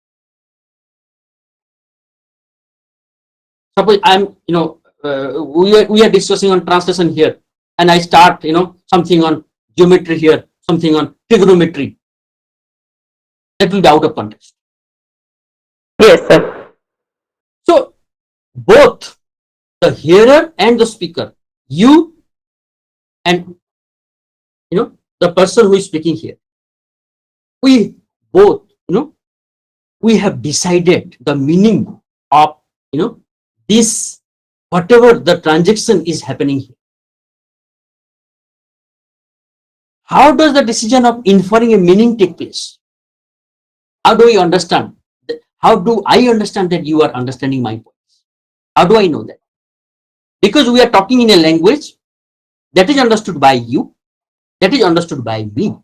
Suppose I'm we are discussing on translation here, and I start something on geometry here, something on trigonometry. That will be out of context. Yes, sir. So both the hearer and the speaker, you and the person who is speaking here, we both we have decided the meaning of this, whatever the transaction is happening here. How does the decision of inferring a meaning take place? How do we understand? How do I understand that you are understanding my points? How do I know that? Because we are talking in a language that is understood by you, that is understood by me.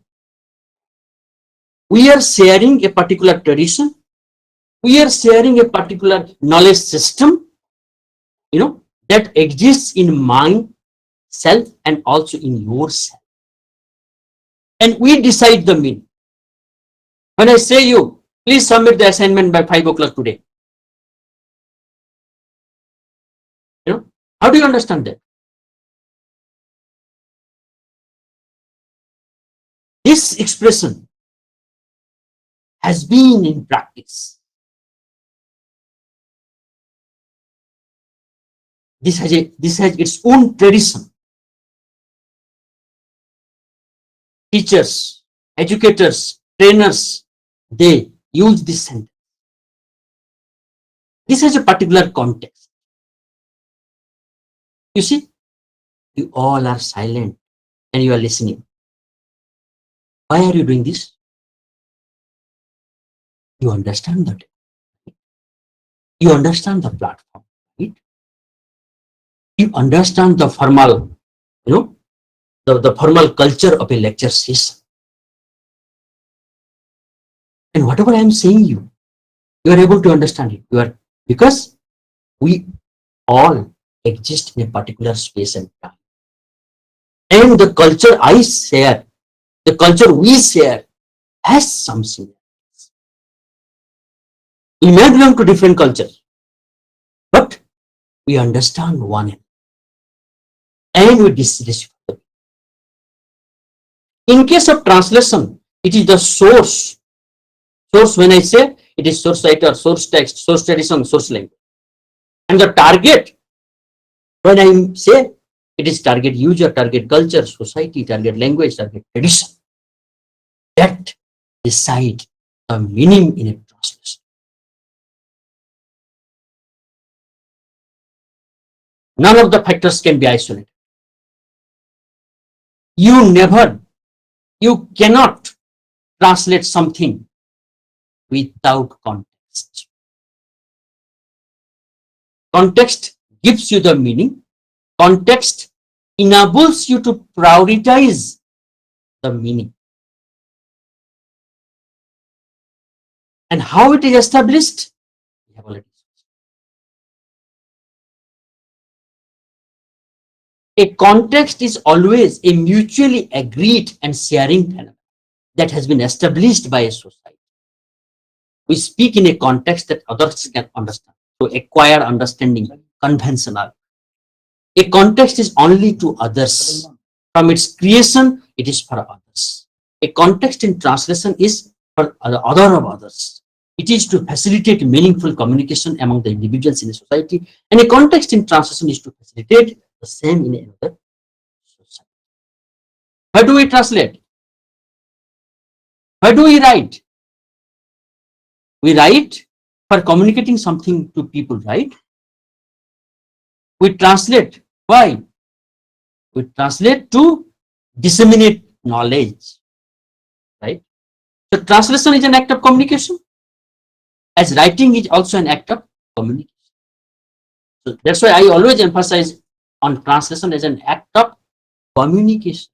We are sharing a particular tradition. We are sharing a particular knowledge system, that exists in mine, self, and also in yourself. And we decide the meaning. When I say you, please submit the assignment by 5 o'clock today. How do you understand that? This expression has been in practice. This has its own tradition. Teachers, educators, trainers, they use this sentence. This has a particular context. You see, you all are silent and you are listening. Why are you doing this? You understand that. You understand the platform, right? You understand the formal, the formal culture of a lecture session. And whatever I am saying you are able to understand it. Because we all exist in a particular space and time. And the culture I share, the culture we share, has some similarities. We may belong to different cultures, but we understand one another, and we distinguish. In case of translation, it is the source. Source, when I say, it is source writer, source text, source tradition, source language. And the target, when I say, it is target user, target culture, society, target language, target tradition. That decide the meaning in a translation. translation. None of the factors can be isolated. You cannot translate something without context. Context gives you the meaning. Context enables you to prioritize the meaning. And how it is established? We have already discussed. A context is always a mutually agreed and sharing phenomenon that has been established by a society. We speak in a context that others can understand, to acquire understanding, conventional. A context is only to others. From its creation, it is for others. A context in translation is for the other of others. It is to facilitate meaningful communication among the individuals in a society, and a context in translation is to facilitate the same in another society. How do we translate? How do we write? We write for communicating something to people, right? We translate. Why? We translate to disseminate knowledge, right? So translation is an act of communication, as writing is also an act of communication. So that's why I always emphasize on translation as an act of communication.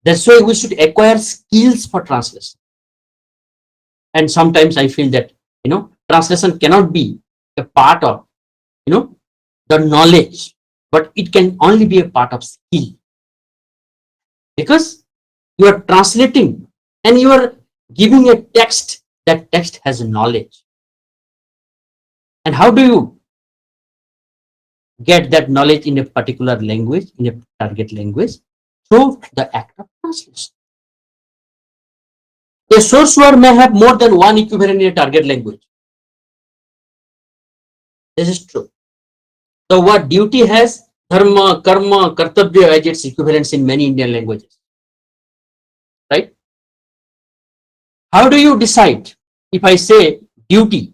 That's why we should acquire skills for translation. And sometimes I feel that, translation cannot be a part of, the knowledge, but it can only be a part of skill. Because you are translating and you are giving a text, that text has knowledge. And how do you get that knowledge in a particular language, in a target language? Through the act of translation. A source word may have more than one equivalent in a target language. This is true. The word duty has dharma, karma, kartabya as its equivalents in many Indian languages. Right? How do you decide? If I say duty,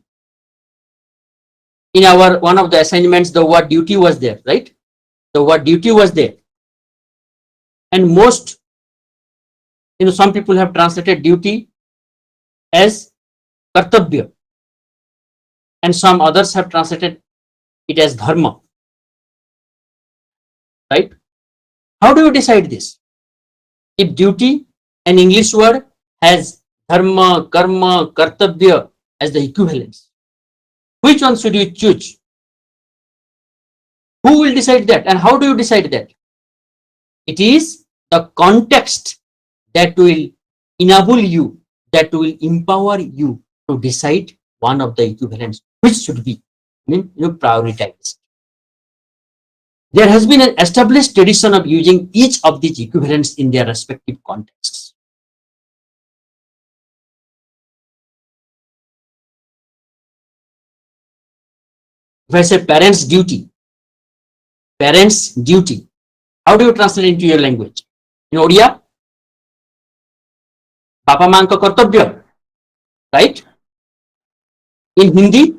in our one of the assignments, the word duty was there, right? The word duty was there. And most, some people have translated duty as kartabya. And some others have translated it as dharma. Right? How do you decide this? If duty, an English word, has dharma, karma, kartabya as the equivalents, which one should you choose? Who will decide that? And how do you decide that? It is the context that will enable you, that will empower you to decide one of the equivalents, which should be prioritized. There has been an established tradition of using each of these equivalents in their respective contexts. If I say parents' duty, how do you translate into your language? In Odia, Papa Maan ka kartabya, right? In Hindi,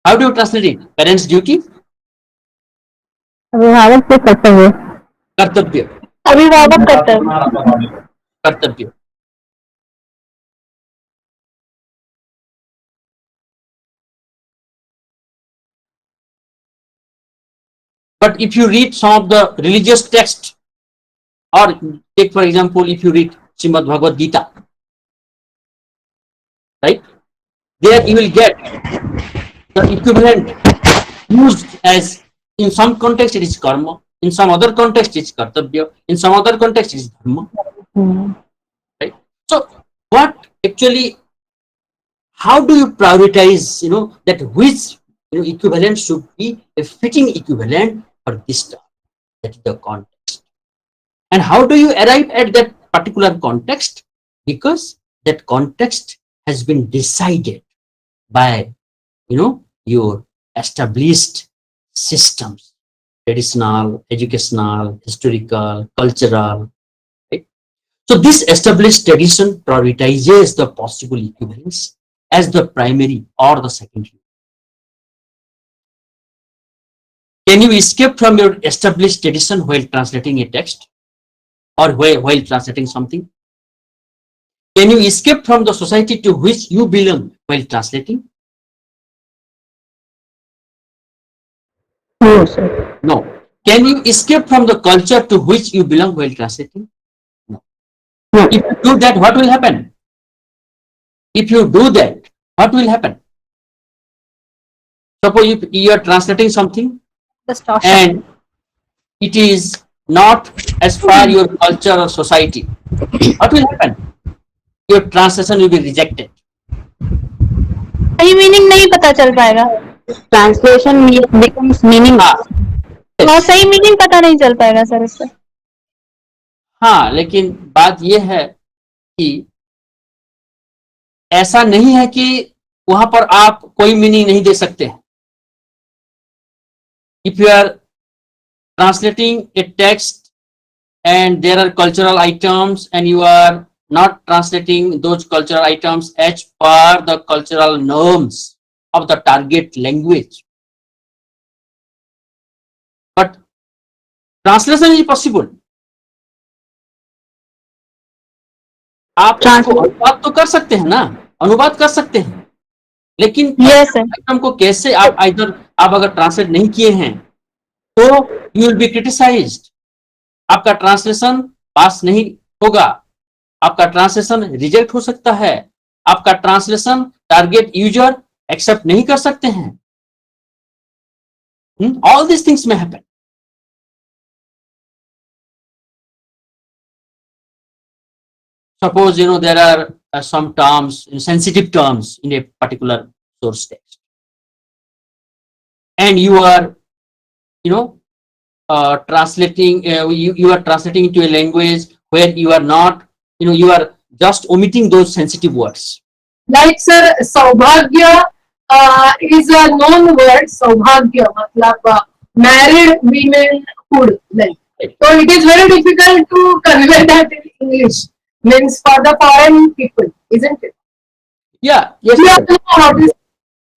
how do you translate it? Parents' duty? अभिभावक से कर्तव्य Kartabya. अभिभावक कर्तव्य Kartabya. But if you read some of the religious texts, or take for example, if you read Srimad Bhagavad Gita, right? There you will get the equivalent used as, in some context it is karma, in some other context it is kartabya, in some other context it is dharma. Right? So what actually, how do you prioritize, that which equivalent should be a fitting equivalent for this term? That is the context. And how do you arrive at that particular context? Because that context has been decided by, your established systems, traditional, educational, historical, cultural, right? So this established tradition prioritizes the possible equivalence as the primary or the secondary. Can you escape from your established tradition while translating a text or while translating something? Can you escape from the society to which you belong while translating? No, sir. No. Can you escape from the culture to which you belong while translating? No. No. If you do that, what will happen? If you do that, what will happen? Suppose if you are translating something and it is not as per your culture or society, what will happen? Your translation will be rejected. सही meaning नहीं पता चल पाएगा. Translation becomes meaningless. और सही meaning पता नहीं चल पाएगा सर इसका. हाँ, लेकिन बात यह है कि ऐसा नहीं है कि वहां पर आप कोई मीनिंग नहीं दे सकते. If you are translating a text and there are cultural items and you are not translating those cultural items as per the cultural norms of the target language, but translation is possible. आप उसको अनुवाद तो कर सकते हैं ना, अनुवाद कर सकते हैं, लेकिन आइटम को कैसे आप आप अगर ट्रांसलेट नहीं किए हैं तो यू विल बी क्रिटिसाइज्ड. आपका ट्रांसलेशन पास नहीं होगा, आपका ट्रांसलेशन रिजेक्ट हो सकता है, आपका ट्रांसलेशन टारगेट यूजर एक्सेप्ट नहीं कर सकते हैं. ऑल दिस थिंग्स में happen. Suppose there are some terms, sensitive terms in a particular source text, and you are translating you are translating into a language where you are not you are just omitting those sensitive words. Like sir, saubhagya is a known word. Saubhagya matlab married womenhood. Like, so it is very difficult to convey that in English. Means for the foreign people, isn't it? Yeah. Yes.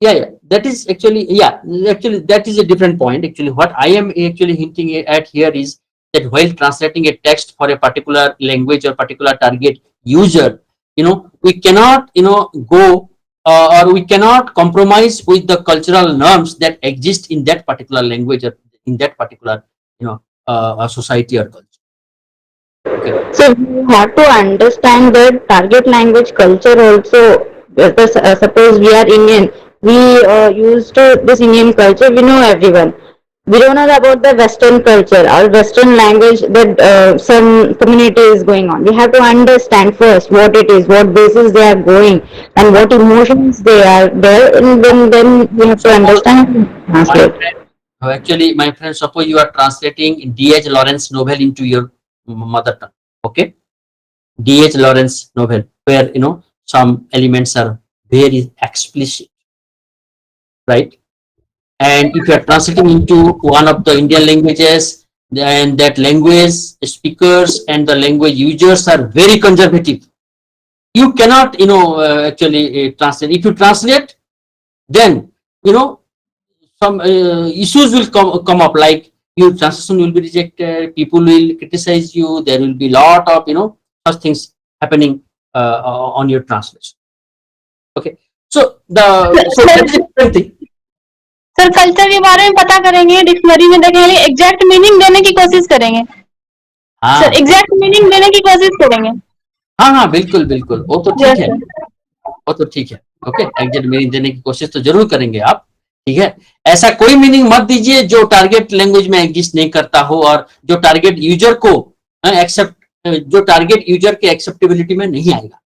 Yeah. That is actually that is a different point. Actually, what I am actually hinting at here is that while translating a text for a particular language or particular target user, we cannot go or we cannot compromise with the cultural norms that exist in that particular language or in that particular society or culture. Okay. So we have to understand the target language culture also. Suppose we are Indian, we used to this Indian culture, we know everyone. We don't know about the Western culture or Western language that some community is going on. We have to understand first what it is, what basis they are going, and what emotions they are there, and then we have to understand. Actually, my friend, suppose you are translating D.H. Lawrence novel into your mother tongue. Okay, D.H. Lawrence novel where some elements are very explicit, right? And if you are translating into one of the Indian languages, then that language speakers and the language users are very conservative. You cannot actually translate. If you translate, then some issues will come up, like your translation will be rejected, people will criticize you, there will be lot of such things happening on your translation. Okay, so that's a different thing. Sir culture के बारे में पता करेंगे, dictionary में देखेंगे, exact meaning देने की कोशिश करेंगे. सर एग्जैक्ट मीनिंग देने की कोशिश करेंगे. हाँ, बिल्कुल वो तो ठीक है, वो तो ठीक है. ओके, एग्जैक्ट मीनिंग देने की कोशिश तो जरूर करेंगे आप. ठीक है, ऐसा कोई मीनिंग मत दीजिए जो टारगेट लैंग्वेज में एग्जिस्ट नहीं करता हो और जो टारगेट यूजर को जो टारगेट यूजर के एक्सेप्टेबिलिटी में नहीं आएगा.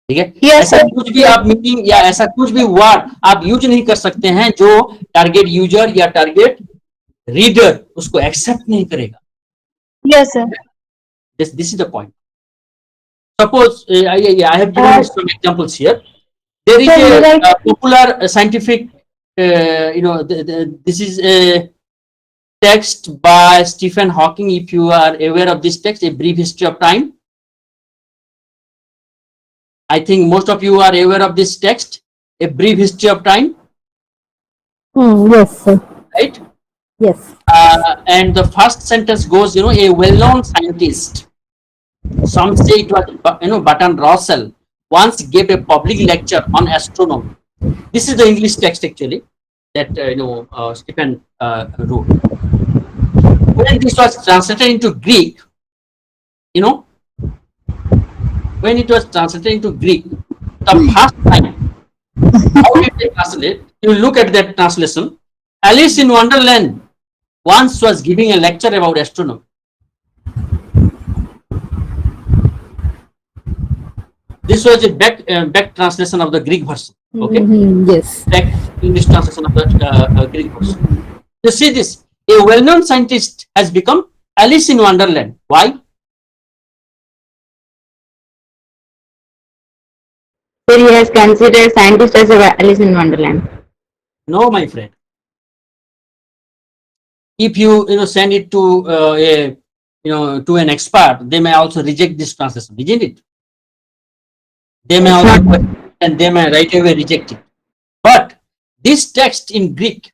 ठीक है, ऐसा कुछ भी आप मीनिंग या ऐसा कुछ भी वर्ड आप यूज नहीं कर सकते हैं जो टारगेट यूजर या टारगेट रीडर उसको एक्सेप्ट नहीं करेगा. Yes sir, this is the point. Suppose I have given some examples here. There is a popular scientific this is a text by Stephen Hawking. If you are aware of this text, A Brief History of Time, I think most of you are aware of this text, A Brief History of Time, Yes, sir. right? Yes. And the first sentence goes, a well-known scientist, some say it was, Button Russell, once gave a public lecture on astronomy. This is the English text actually that, Stephen wrote. When this was translated into Greek, when it was translated into Greek, the first line, how did they translate? You look at that translation. Alice in Wonderland once was giving a lecture about astronomy. This was a back translation of the Greek version. Okay, Yes. back English translation of the Greek version. You see this. A well-known scientist has become Alice in Wonderland. Why? So he has considered scientist as a Alice in Wonderland. No, my friend. If you send it to to an expert, they may also reject this translation, isn't it? They may also and they may right away reject it. But this text in Greek,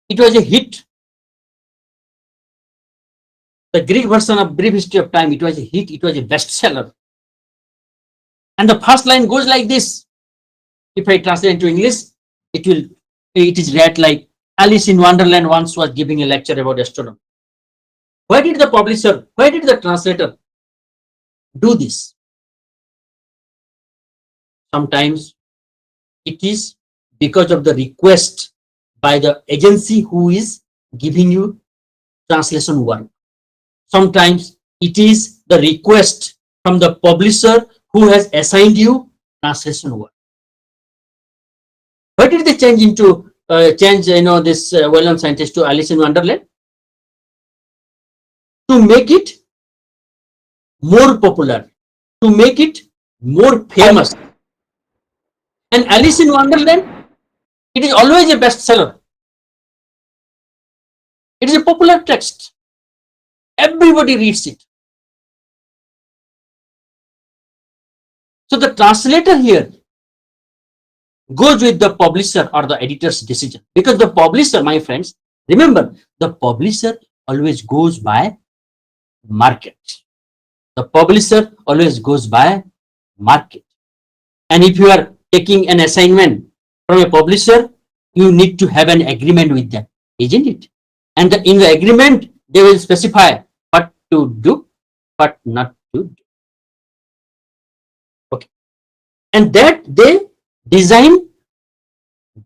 it was a hit. The Greek version of Brief History of Time, it was a hit. It was a bestseller. And the first line goes like this. If I translate into English, it is read like Alice in Wonderland once was giving a lecture about astronomy. Why did the publisher, why did the translator do this? Sometimes it is because of the request by the agency who is giving you translation work. Sometimes it is the request from the publisher who has assigned you translation work. Why did they change this well-known scientist to Alice in Wonderland? To make it more popular, to make it more famous. And Alice in Wonderland, it is always a bestseller. It is a popular text. Everybody reads it. So the translator here goes with the publisher or the editor's decision. Because the publisher, my friends, remember, the publisher always goes by market. The publisher always goes by market. And if you are taking an assignment from a publisher, you need to have an agreement with them, isn't it? And in the agreement, they will specify what to do, what not to do. Okay. And that they design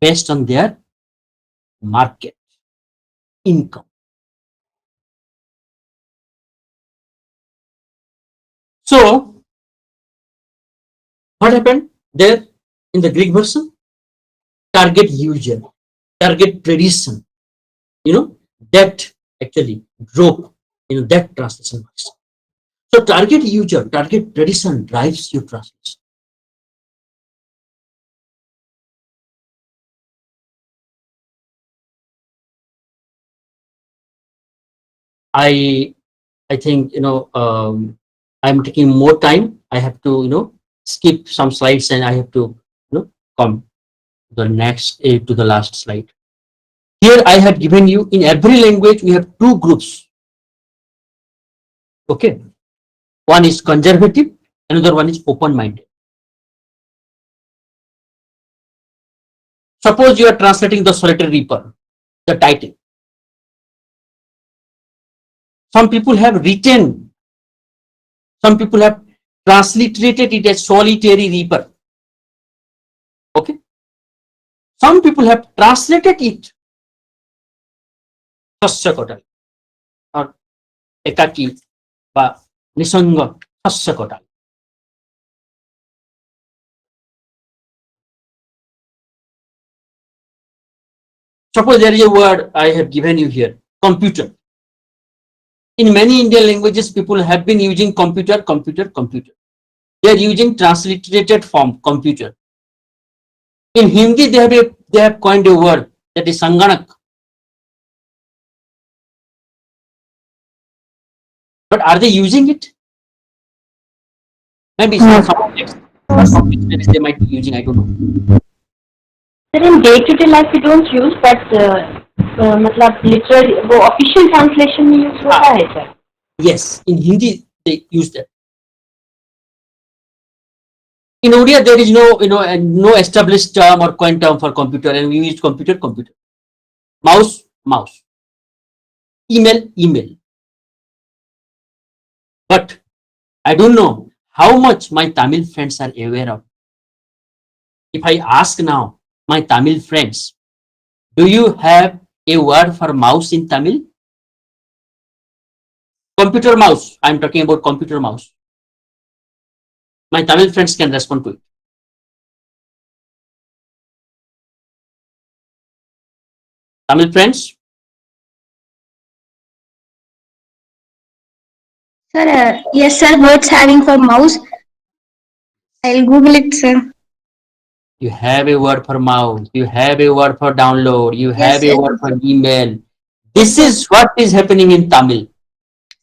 based on their market income. So, what happened there in the Greek version? Target user, target tradition, that actually drove, that translation. So, target user, target tradition drives your translation. I think I'm taking more time. I have to skip some slides and I have to come the next to the last slide. Here I have given you, in every language we have two groups. Okay, one is conservative, another one is open-minded. Suppose you are translating the Solitary Reaper, the title. Some people have transliterated it as Solitary Reaper. Okay. Some people have translated it Sasya Kotal or Ekaki ba Nisanga Sasya Kotal. Suppose there is a word I have given you here, computer. In many Indian languages, people have been using computer. They are using transliterated form, computer. In Hindi, they have coined a word that is Sanganak. But are they using it? Maybe some text. Or some dictionaries they might be using, I don't know. Sir, in day-to-day life we don't use, but मतलब literally वो official translation में use होता है sir. Yes, in Hindi they use that. In Odia there is no, no established term or coin term for computer, and we use computer, computer. Mouse, mouse. Email, email. But I don't know how much my Tamil friends are aware of. If I ask now my Tamil friends, do you have a word for mouse in Tamil? Computer mouse. I'm talking about computer mouse. My Tamil friends can respond to it. Tamil friends? Sir, yes, sir. Words having for mouse. I'll Google it, sir. You have a word for mouse. You have a word for download. You Yes, have a yes, word for sir. email. This is what is happening in Tamil.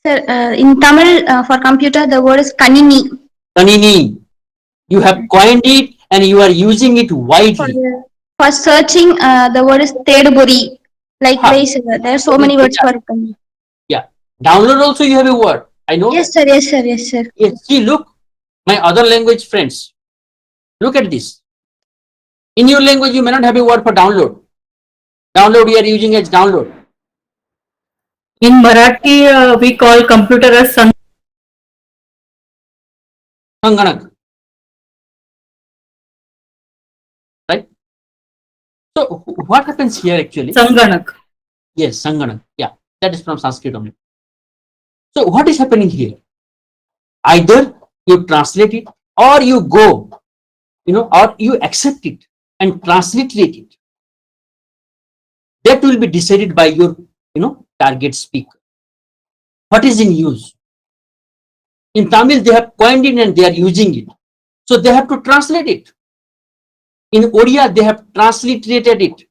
Sir, in Tamil, for computer, the word is kanini. Kanini. You have coined it and you are using it widely. For searching, the word is tedburi. Likewise, there are so many words for kanini. Yeah. Download also you have a word. I know. Yes, sir. Yes, sir. Yes, sir. Yes. See, look, my other language friends, look at this. In your language, you may not have a word for download. Download, we are using as download. In Marathi, we call computer as Sanganak. Right? So, what happens here actually? Sanganak. Yes, Sanganak. Yeah, that is from Sanskrit only. So, what is happening here? Either you translate it or you go, or you accept it and transliterate it. That will be decided by your, target speaker. What is in use? In Tamil, they have coined it and they are using it. So they have to translate it. In Odia, they have transliterated it.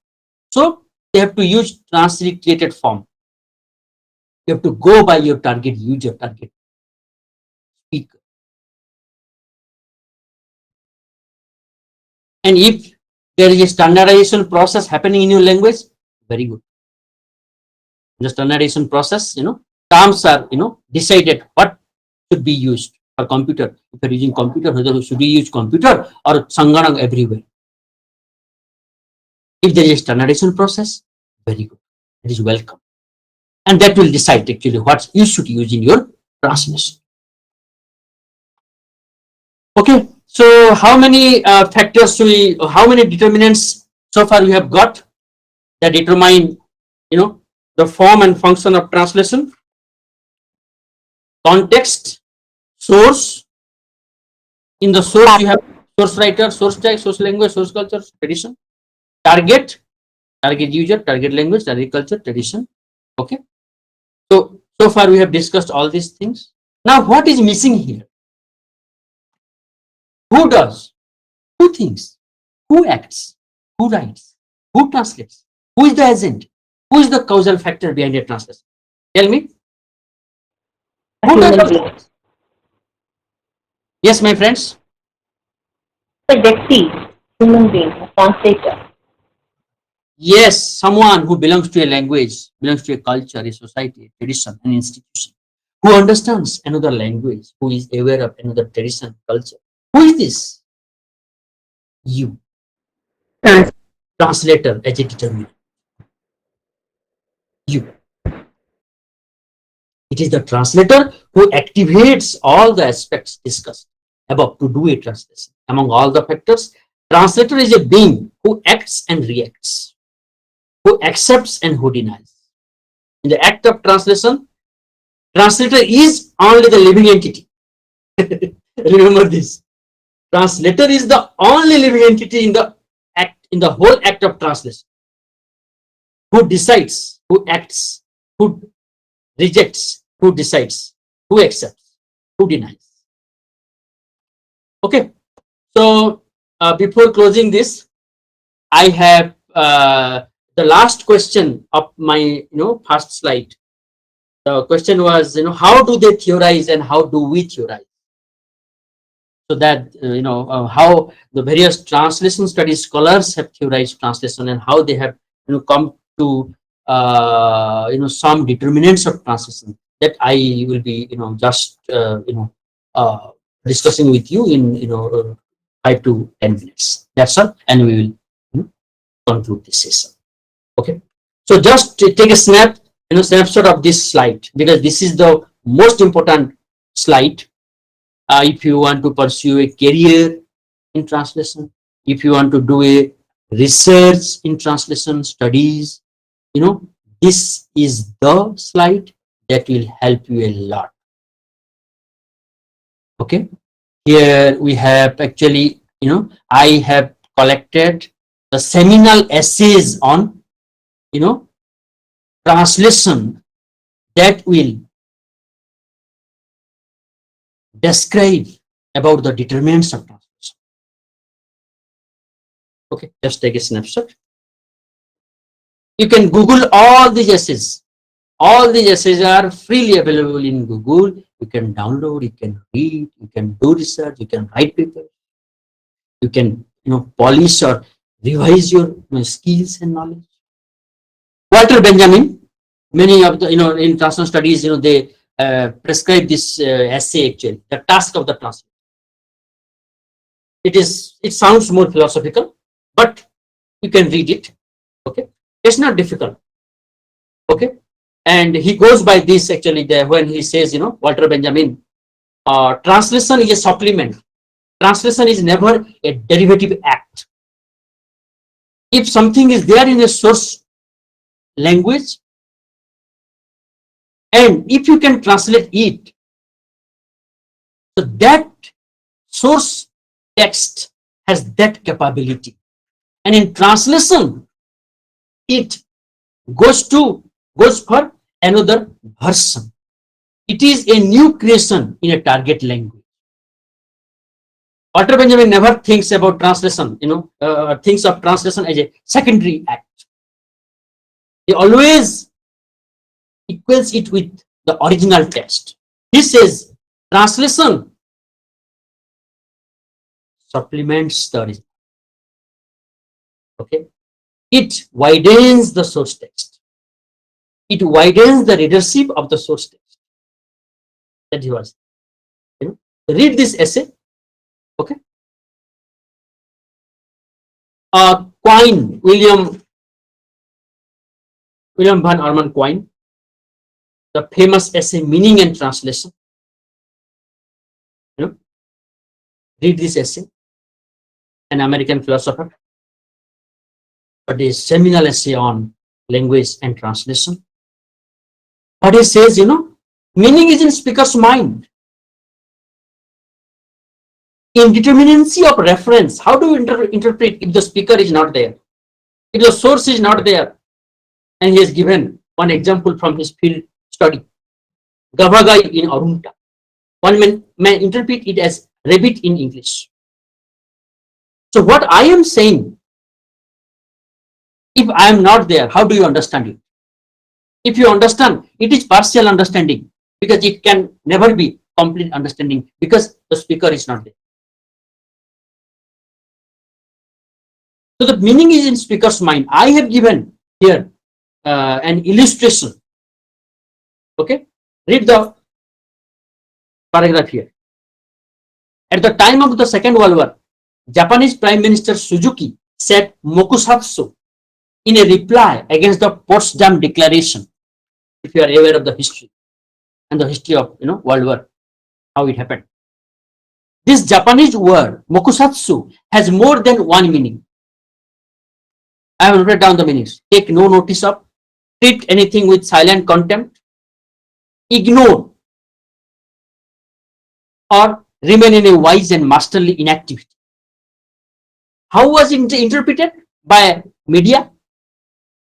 So they have to use transliterated form. You have to go by your target user, target speaker. And if there is a standardization process happening in your language, very good. The standardization process, terms are, decided what should be used for computer. If you're using computer, whether should we use computer or Sanganam everywhere. If there is a standardization process, very good. It is welcome. And that will decide actually what you should use in your translation. Okay, so how many factors how many determinants so far we have got that determine, the form and function of translation? Context, source. In the source, you have source writer, source text, source language, source culture, tradition. Target user, target language, target culture, tradition. Okay. So far we have discussed all these things. Now what is missing here? Who does? Who thinks? Who acts? Who writes? Who translates? Who is the agent? Who is the causal factor behind a translation? Tell me. Who does the? Yes, my friends. The Dexy, human being, a translator. Yes, someone who belongs to a language, belongs to a culture, a society, a tradition, an institution, who understands another language, who is aware of another tradition, culture. Who is this? You. Translator as a determinant. You. It is the translator who activates all the aspects discussed above to do a translation. Among all the factors, translator is a being who acts and reacts, who accepts and who denies. In the act of translation, translator is only the living entity. Remember this. Translator is the only living entity in the act, in the whole act of translation, who decides, who acts, who rejects, who decides, who accepts, who denies. Okay. So before closing this, I have the last question of my first slide. The question was, how do they theorize and how do we theorize? so that how the various translation studies scholars have theorized translation and how they have come to some determinants of translation, that I will be just discussing with you in 5 to 10 minutes. That's all, and we will conclude this session. Okay, so just take a snapshot of this slide, because this is the most important slide if you want to pursue a career in translation, if you want to do a research in translation studies, this is the slide that will help you a lot. Okay, here we have actually I have collected the seminal essays on translation that will describe about the determinants of translation. Okay, just take a snapshot. You can Google all these essays. All these essays are freely available in Google. You can download, you can read, you can do research, you can write papers, you can polish or revise your skills and knowledge. Walter Benjamin, many of the in translation studies they prescribe this essay actually, the task of the translator. It sounds more philosophical, but you can read it. Okay, it's not difficult. Okay, and he goes by this actually there when he says Walter Benjamin, translation is a supplement. Translation is never a derivative act. If something is there in a source language, and if you can translate it, so that source text has that capability, and in translation it goes for another version. It is a new creation in a target language. Walter Benjamin never thinks about translation, thinks of translation as a secondary act. He always equates it with the original text. He says translation supplements the original. Okay, it widens the source text. It widens the readership of the source text. That he was. Read this essay. Okay. Quine, William van Orman Quine, the famous essay Meaning and Translation. Read this essay, an American philosopher, but a seminal essay on language and translation. But he says, meaning is in speaker's mind. Indeterminacy of reference. How do you interpret if the speaker is not there? If the source is not there? And he has given one example from his field study. Gavagai in Arunta. One may interpret it as rabbit in English. So what I am saying, if I am not there, how do you understand it? If you understand, it is partial understanding, because it can never be complete understanding because the speaker is not there. So the meaning is in speaker's mind. I have given here an illustration. Okay, read the paragraph here. At the time of the Second World War, Japanese Prime Minister Suzuki said mokusatsu in a reply against the Potsdam Declaration. If you are aware of the history and the history of World War, how it happened. This Japanese word mokusatsu has more than one meaning. I have noted down the meanings. Take no notice of, treat anything with silent contempt, ignore, or remain in a wise and masterly inactivity. How was it interpreted by media?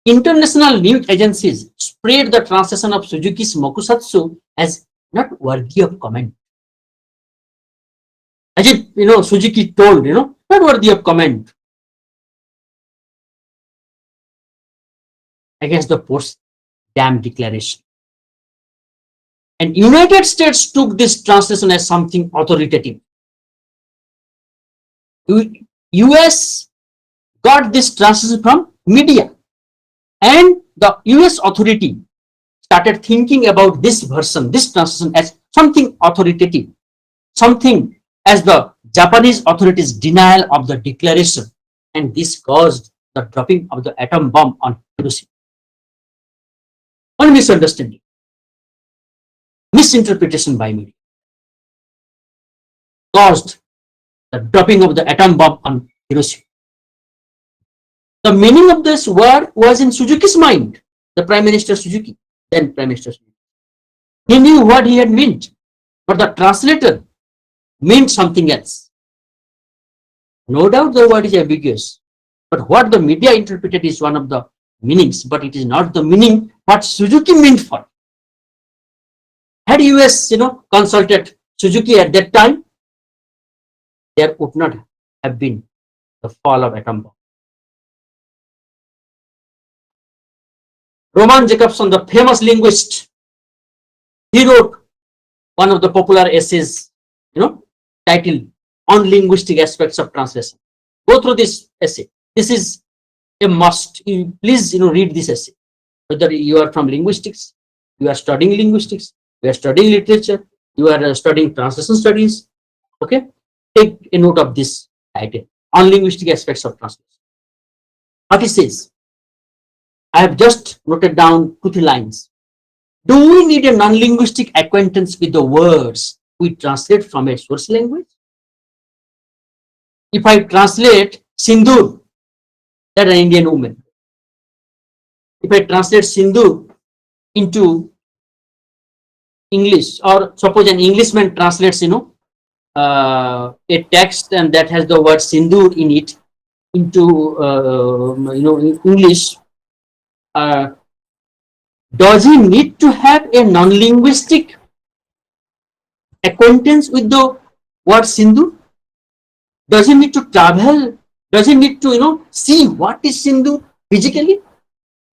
International news agencies spread the translation of Suzuki's mokusatsu as not worthy of comment. As if Suzuki told, not worthy of comment against the Potsdam Declaration. And United States took this translation as something authoritative. US got this translation from media, and the US authority started thinking about this version, this translation, as something authoritative, something as the Japanese authorities' denial of the declaration, and this caused the dropping of the atom bomb on Hiroshima. One misunderstanding, misinterpretation by media caused the dropping of the atom bomb on Hiroshima. The meaning of this word was in Suzuki's mind, the Prime Minister Suzuki, then Prime Minister Suzuki. He knew what he had meant, but the translator meant something else. No doubt the word is ambiguous, but what the media interpreted is one of the meanings, but it is not the meaning what Suzuki meant for. Had US, consulted Suzuki at that time, there would not have been the fall of atom bomb. Roman Jacobson, the famous linguist, he wrote one of the popular essays, titled On Linguistic Aspects of Translation. Go through this essay. This is a must. Please, read this essay. Whether you are from linguistics, you are studying linguistics, you are studying literature, you are studying translation studies, okay? Take a note of this title, On Linguistic Aspects of Translation. What it says, I have just noted down 2-3 lines. Do we need a non-linguistic acquaintance with the words we translate from a source language? If I translate Sindur, that's an Indian woman. If I translate Sindur into English, or suppose an Englishman translates, a text and that has the word Sindur in it into, English, does he need to have a non-linguistic acquaintance with the word Sindhu? Does he need to travel? Does he need to, see what is Sindhu physically?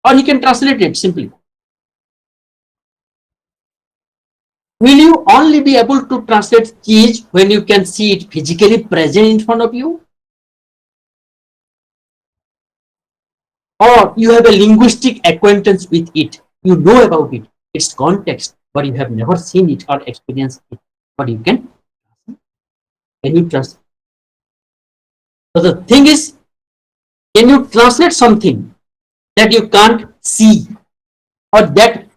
Or he can translate it simply? Will you only be able to translate cheese when you can see it physically present in front of you? Or you have a linguistic acquaintance with it, you know about it, its context, but you have never seen it or experienced it, but you can trust. So the thing is, can you translate something that you can't see, or that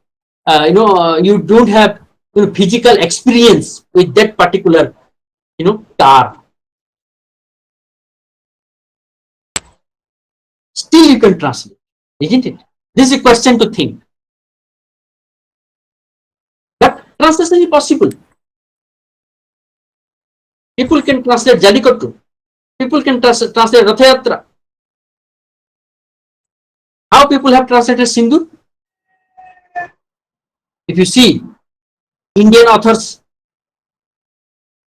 you don't have physical experience with that particular term? Still you can translate, isn't it? This is a question to think. But translation is possible. People can translate Jallikattu. People can translate Rathayatra. How people have translated Sindhu? If you see, Indian authors,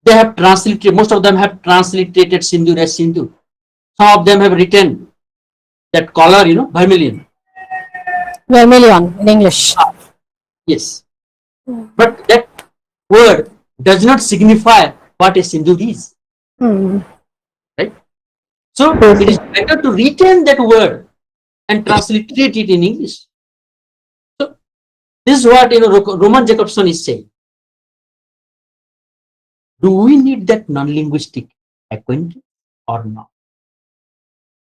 they have translated, most of them have translated Sindhu as Sindhu. Some of them have written that color, vermilion. Vermilion in English. Yes. But that word does not signify what a Sindhu is. Right? So it is better to retain that word and translate it in English. So this is what Roman Jacobson is saying. Do we need that non-linguistic acquaintance or not?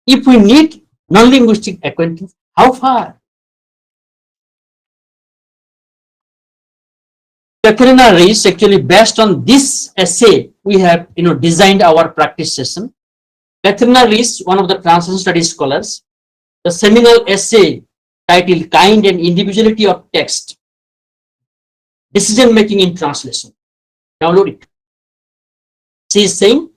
If we need non-linguistic acquaintance, how far? Catherine Rees, actually based on this essay, we have designed our practice session. Catherine Rees, one of the translation studies scholars, the seminal essay titled Kind and Individuality of Text, Decision Making in Translation. Download it. She is saying,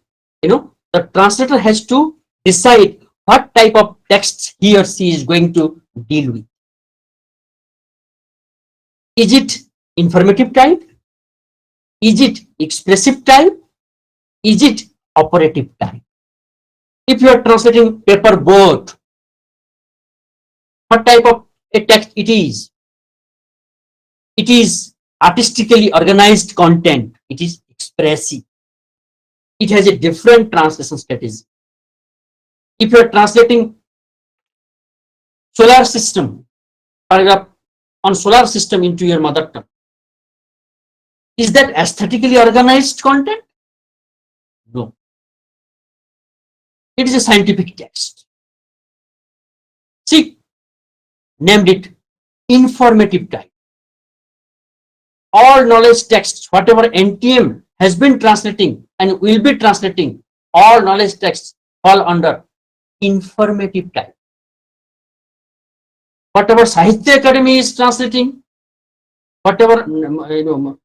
the translator has to decide what type of text he or she is going to deal with. Is it informative type? Is it expressive type? Is it operative type? If you are translating paper boat, what type of a text it is? It is artistically organized content. It is expressive. It has a different translation strategy. If you are translating solar system, paragraph on solar system into your mother tongue, is that aesthetically organized content? No. It is a scientific text. See, named it informative type. All knowledge texts, whatever NTM has been translating and will be translating, all knowledge texts fall under informative type. Whatever Sahitya Academy is translating, whatever Sahitya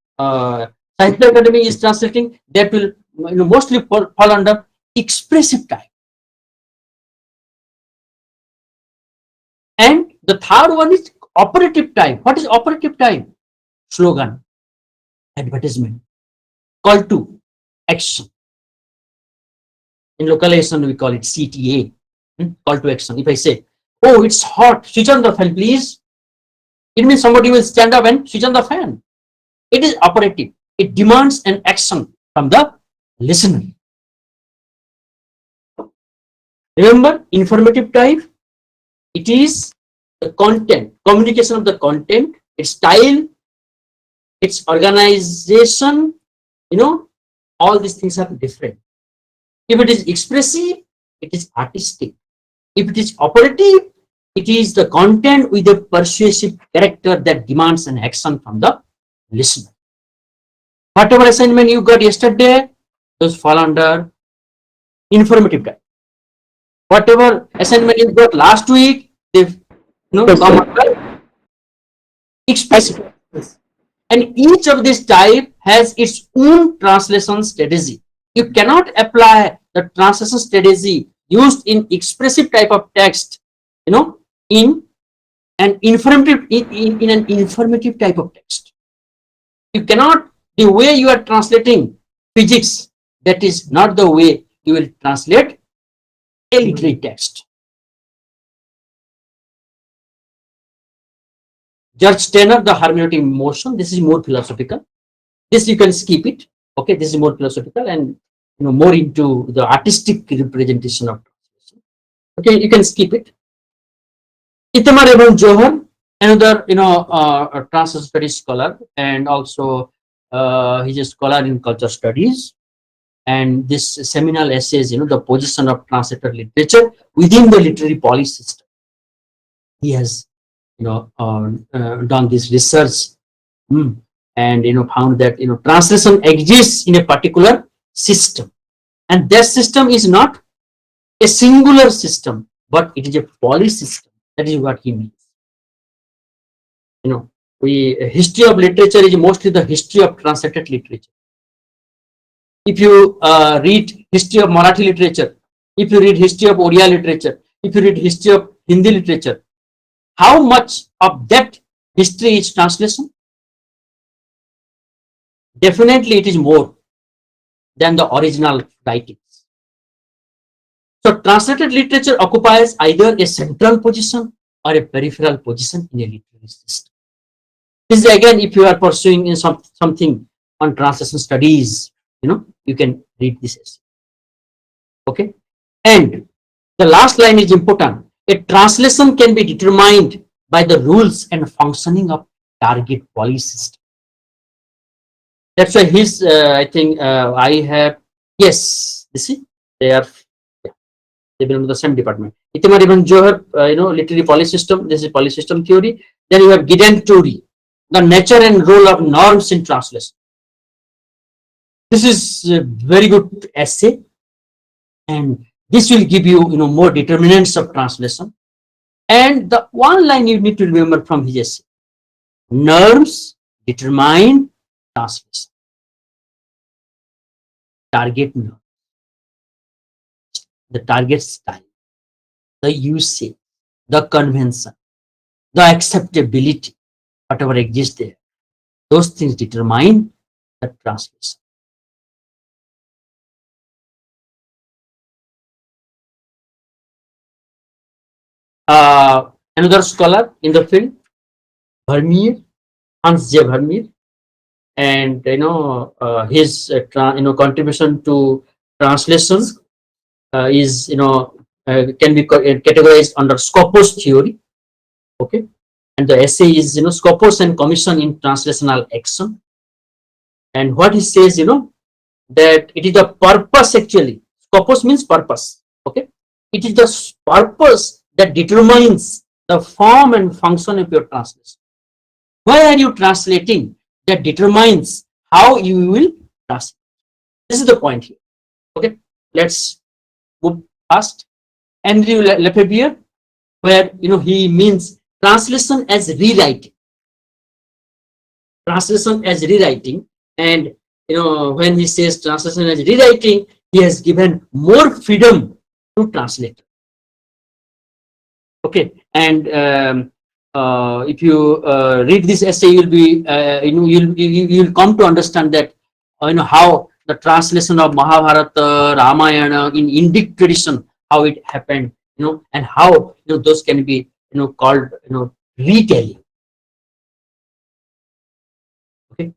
Academy is translating, that will mostly fall under expressive type. And the third one is operative type. What is operative type? Slogan, advertisement, call to action. In localization, we call it CTA, call to action. If I say, oh, it's hot, switch on the fan, please, it means somebody will stand up and switch on the fan. It is operative. It demands an action from the listener. Remember, informative type, it is the content, communication of the content, its style, its organization, all these things are different. If it is expressive, it is artistic. If it is operative, it is the content with a persuasive character that demands an action from the listener. Whatever assignment you got yesterday, those fall under informative type. Whatever assignment you got last week, they come under expressive. And each of these type has its own translation strategy. You cannot apply the translation strategy used in expressive type of text, in an informative type of text. You cannot, the way you are translating physics, that is not the way you will translate a literary text. George Taylor, the hermeneutic motion, this is more philosophical. This you can skip it. Okay, this is more philosophical and more into the artistic representation of translation. Okay, you can skip it. Itamar Ibn Johar, another translation studies scholar, and also he's a scholar in culture studies. And this seminal essays, the position of translator literature within the literary policy system. He has done this research and found that translation exists in a particular system, and that system is not a singular system, but it is a policy system. That is what he means. History of literature is mostly the history of translated literature. If you read history of Marathi literature, if you read history of Odia literature, if you read history of Hindi literature, how much of that history is translation? Definitely it is more than the original writings. So translated literature occupies either a central position or a peripheral position in a literary system. This is again, if you are pursuing in something on translation studies, you can read this essay. Okay, and the last line is important. A translation can be determined by the rules and functioning of target policy system. That's why his, I think I have, yes, you see, they belong to the same department. Itamar Ibn Johar, literary policy system, this is policy system theory. Then you have Gideon theory, the nature and role of norms in translation. This is a very good essay, and this will give you, more determinants of translation. And the one line you need to remember from his essay: norms determine translation. Target norm, the target style, the usage, the convention, the acceptability, whatever exists there, those things determine the translation. Another scholar in the field, Vermeer, Hans J. Vermeer, and his contribution to translation is can be categorized under Scopus theory. Okay, and the essay is Scopus and Commission in Translational Action. And what he says, that it is the purpose actually. Scopus means purpose. Okay, it is the purpose that determines the form and function of your translation. Why are you translating? That determines how you will translate. This is the point here. Okay, let's move fast. Andrew Lefebvre, where he means translation as rewriting. Translation as rewriting, and when he says translation as rewriting, he has given more freedom to translate. Okay, and if you read this essay, you'll be you'll come to understand that how the translation of Mahabharata, Ramayana in Indic tradition, how it happened, and how those can be called retelling. Okay.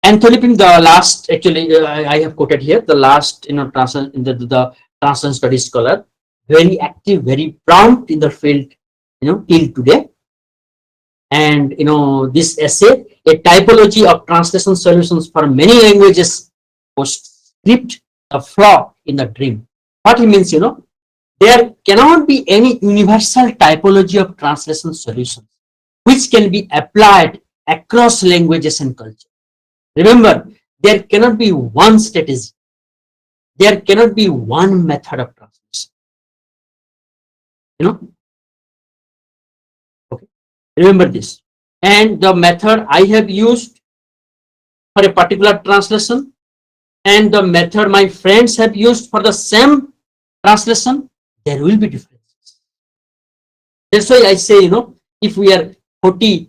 Anthony Pym, the last actually I have quoted here, the last the translation studies scholar, very active, very prompt in the field, till today. And this essay, a typology of translation solutions for many languages, postscript, a flaw in the dream. What he means, there cannot be any universal typology of translation solutions which can be applied across languages and culture. Remember, there cannot be one strategy. There cannot be one method of translation. Okay. Remember this. And the method I have used for a particular translation and the method my friends have used for the same translation, there will be differences. That's why I say, if we are 40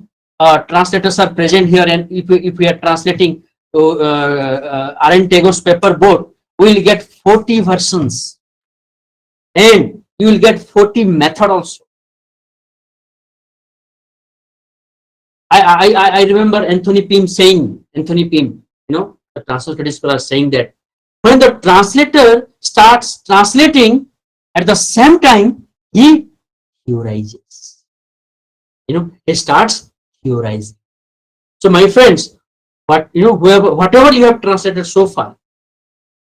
translators are present here, and if we are translating to R.N. Tagore's paper board, we will get 40 versions, and you will get 40 method also. I remember Anthony Pym saying, the translation studies scholar saying that when the translator starts translating, at the same time he theorizes. He starts theorizing. So my friends, whatever you have translated so far,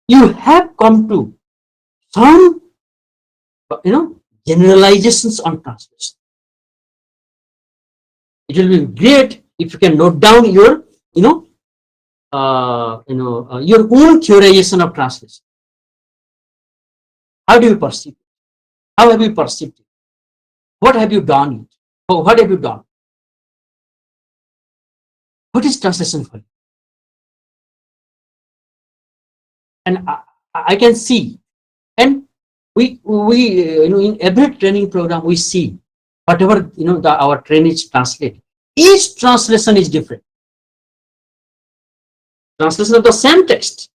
you have come to some generalizations on translation. It will be great if you can note down your your own theorization of translation. How do you perceive it? How have you perceived it? What have you done? What have you done? What is translation for you? And I can see, and we in every training program we see whatever our trainees translate. Each translation is different. Translation of the same text,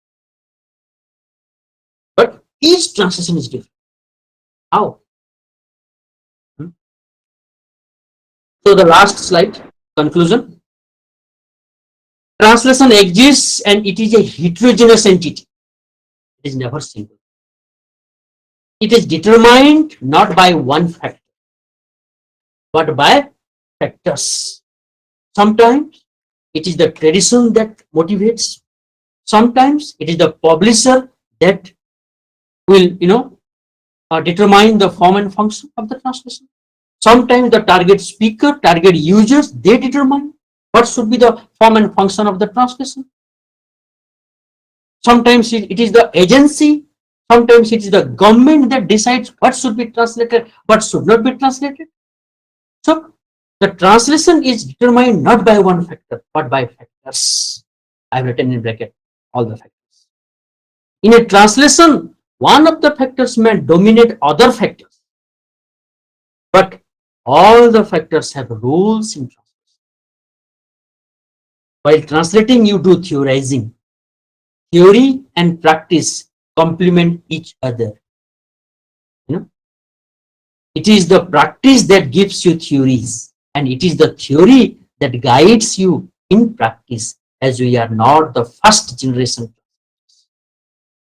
but each translation is different. How? So the last slide, conclusion. Translation exists and it is a heterogeneous entity. It is never single. It is determined not by one factor, but by factors. Sometimes it is the tradition that motivates. Sometimes it is the publisher that will, determine the form and function of the translation. Sometimes the target speaker, target users, they determine what should be the form and function of the translation. Sometimes it is the agency, sometimes it is the government that decides what should be translated, what should not be translated. So the translation is determined not by one factor, but by factors. I've written in bracket all the factors. In a translation, one of the factors may dominate other factors, but all the factors have rules in translation. While translating, you do theorizing. Theory and practice complement each other. It is the practice that gives you theories, and it is the theory that guides you in practice, as we are not the first generation.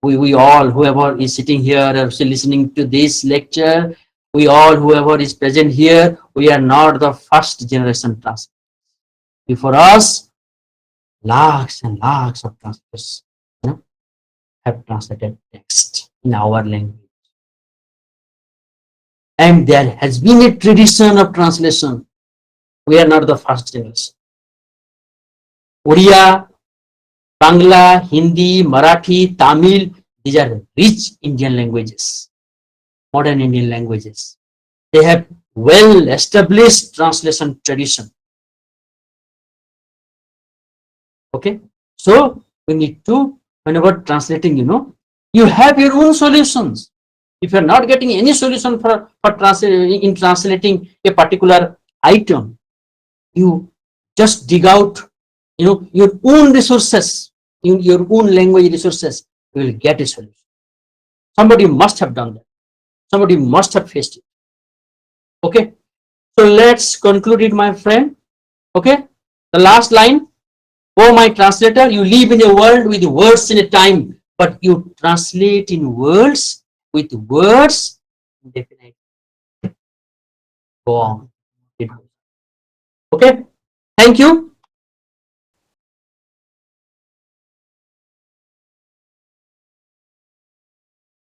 we all, whoever is sitting here or still listening to this lecture, we all, whoever is present here, we are not the first generation translators. Before us, lakhs and lakhs of translators, you know, have translated text in our language. And there has been a tradition of translation. We are not the first generation. Oriya, Bangla, Hindi, Marathi, Tamil, these are rich Indian languages, modern Indian languages. They have well established translation tradition. Okay, so we need to, whenever translating, you have your own solutions. If you're not getting any solution for translating a particular item, you just dig out, your own resources, your own language resources, you will get a solution. Somebody must have done that. Somebody must have faced it. Okay, so let's conclude it, my friend. Okay, the last line. Oh, my translator, you live in a world with words in a time, but you translate in words with words indefinitely. Go on. Okay, thank you.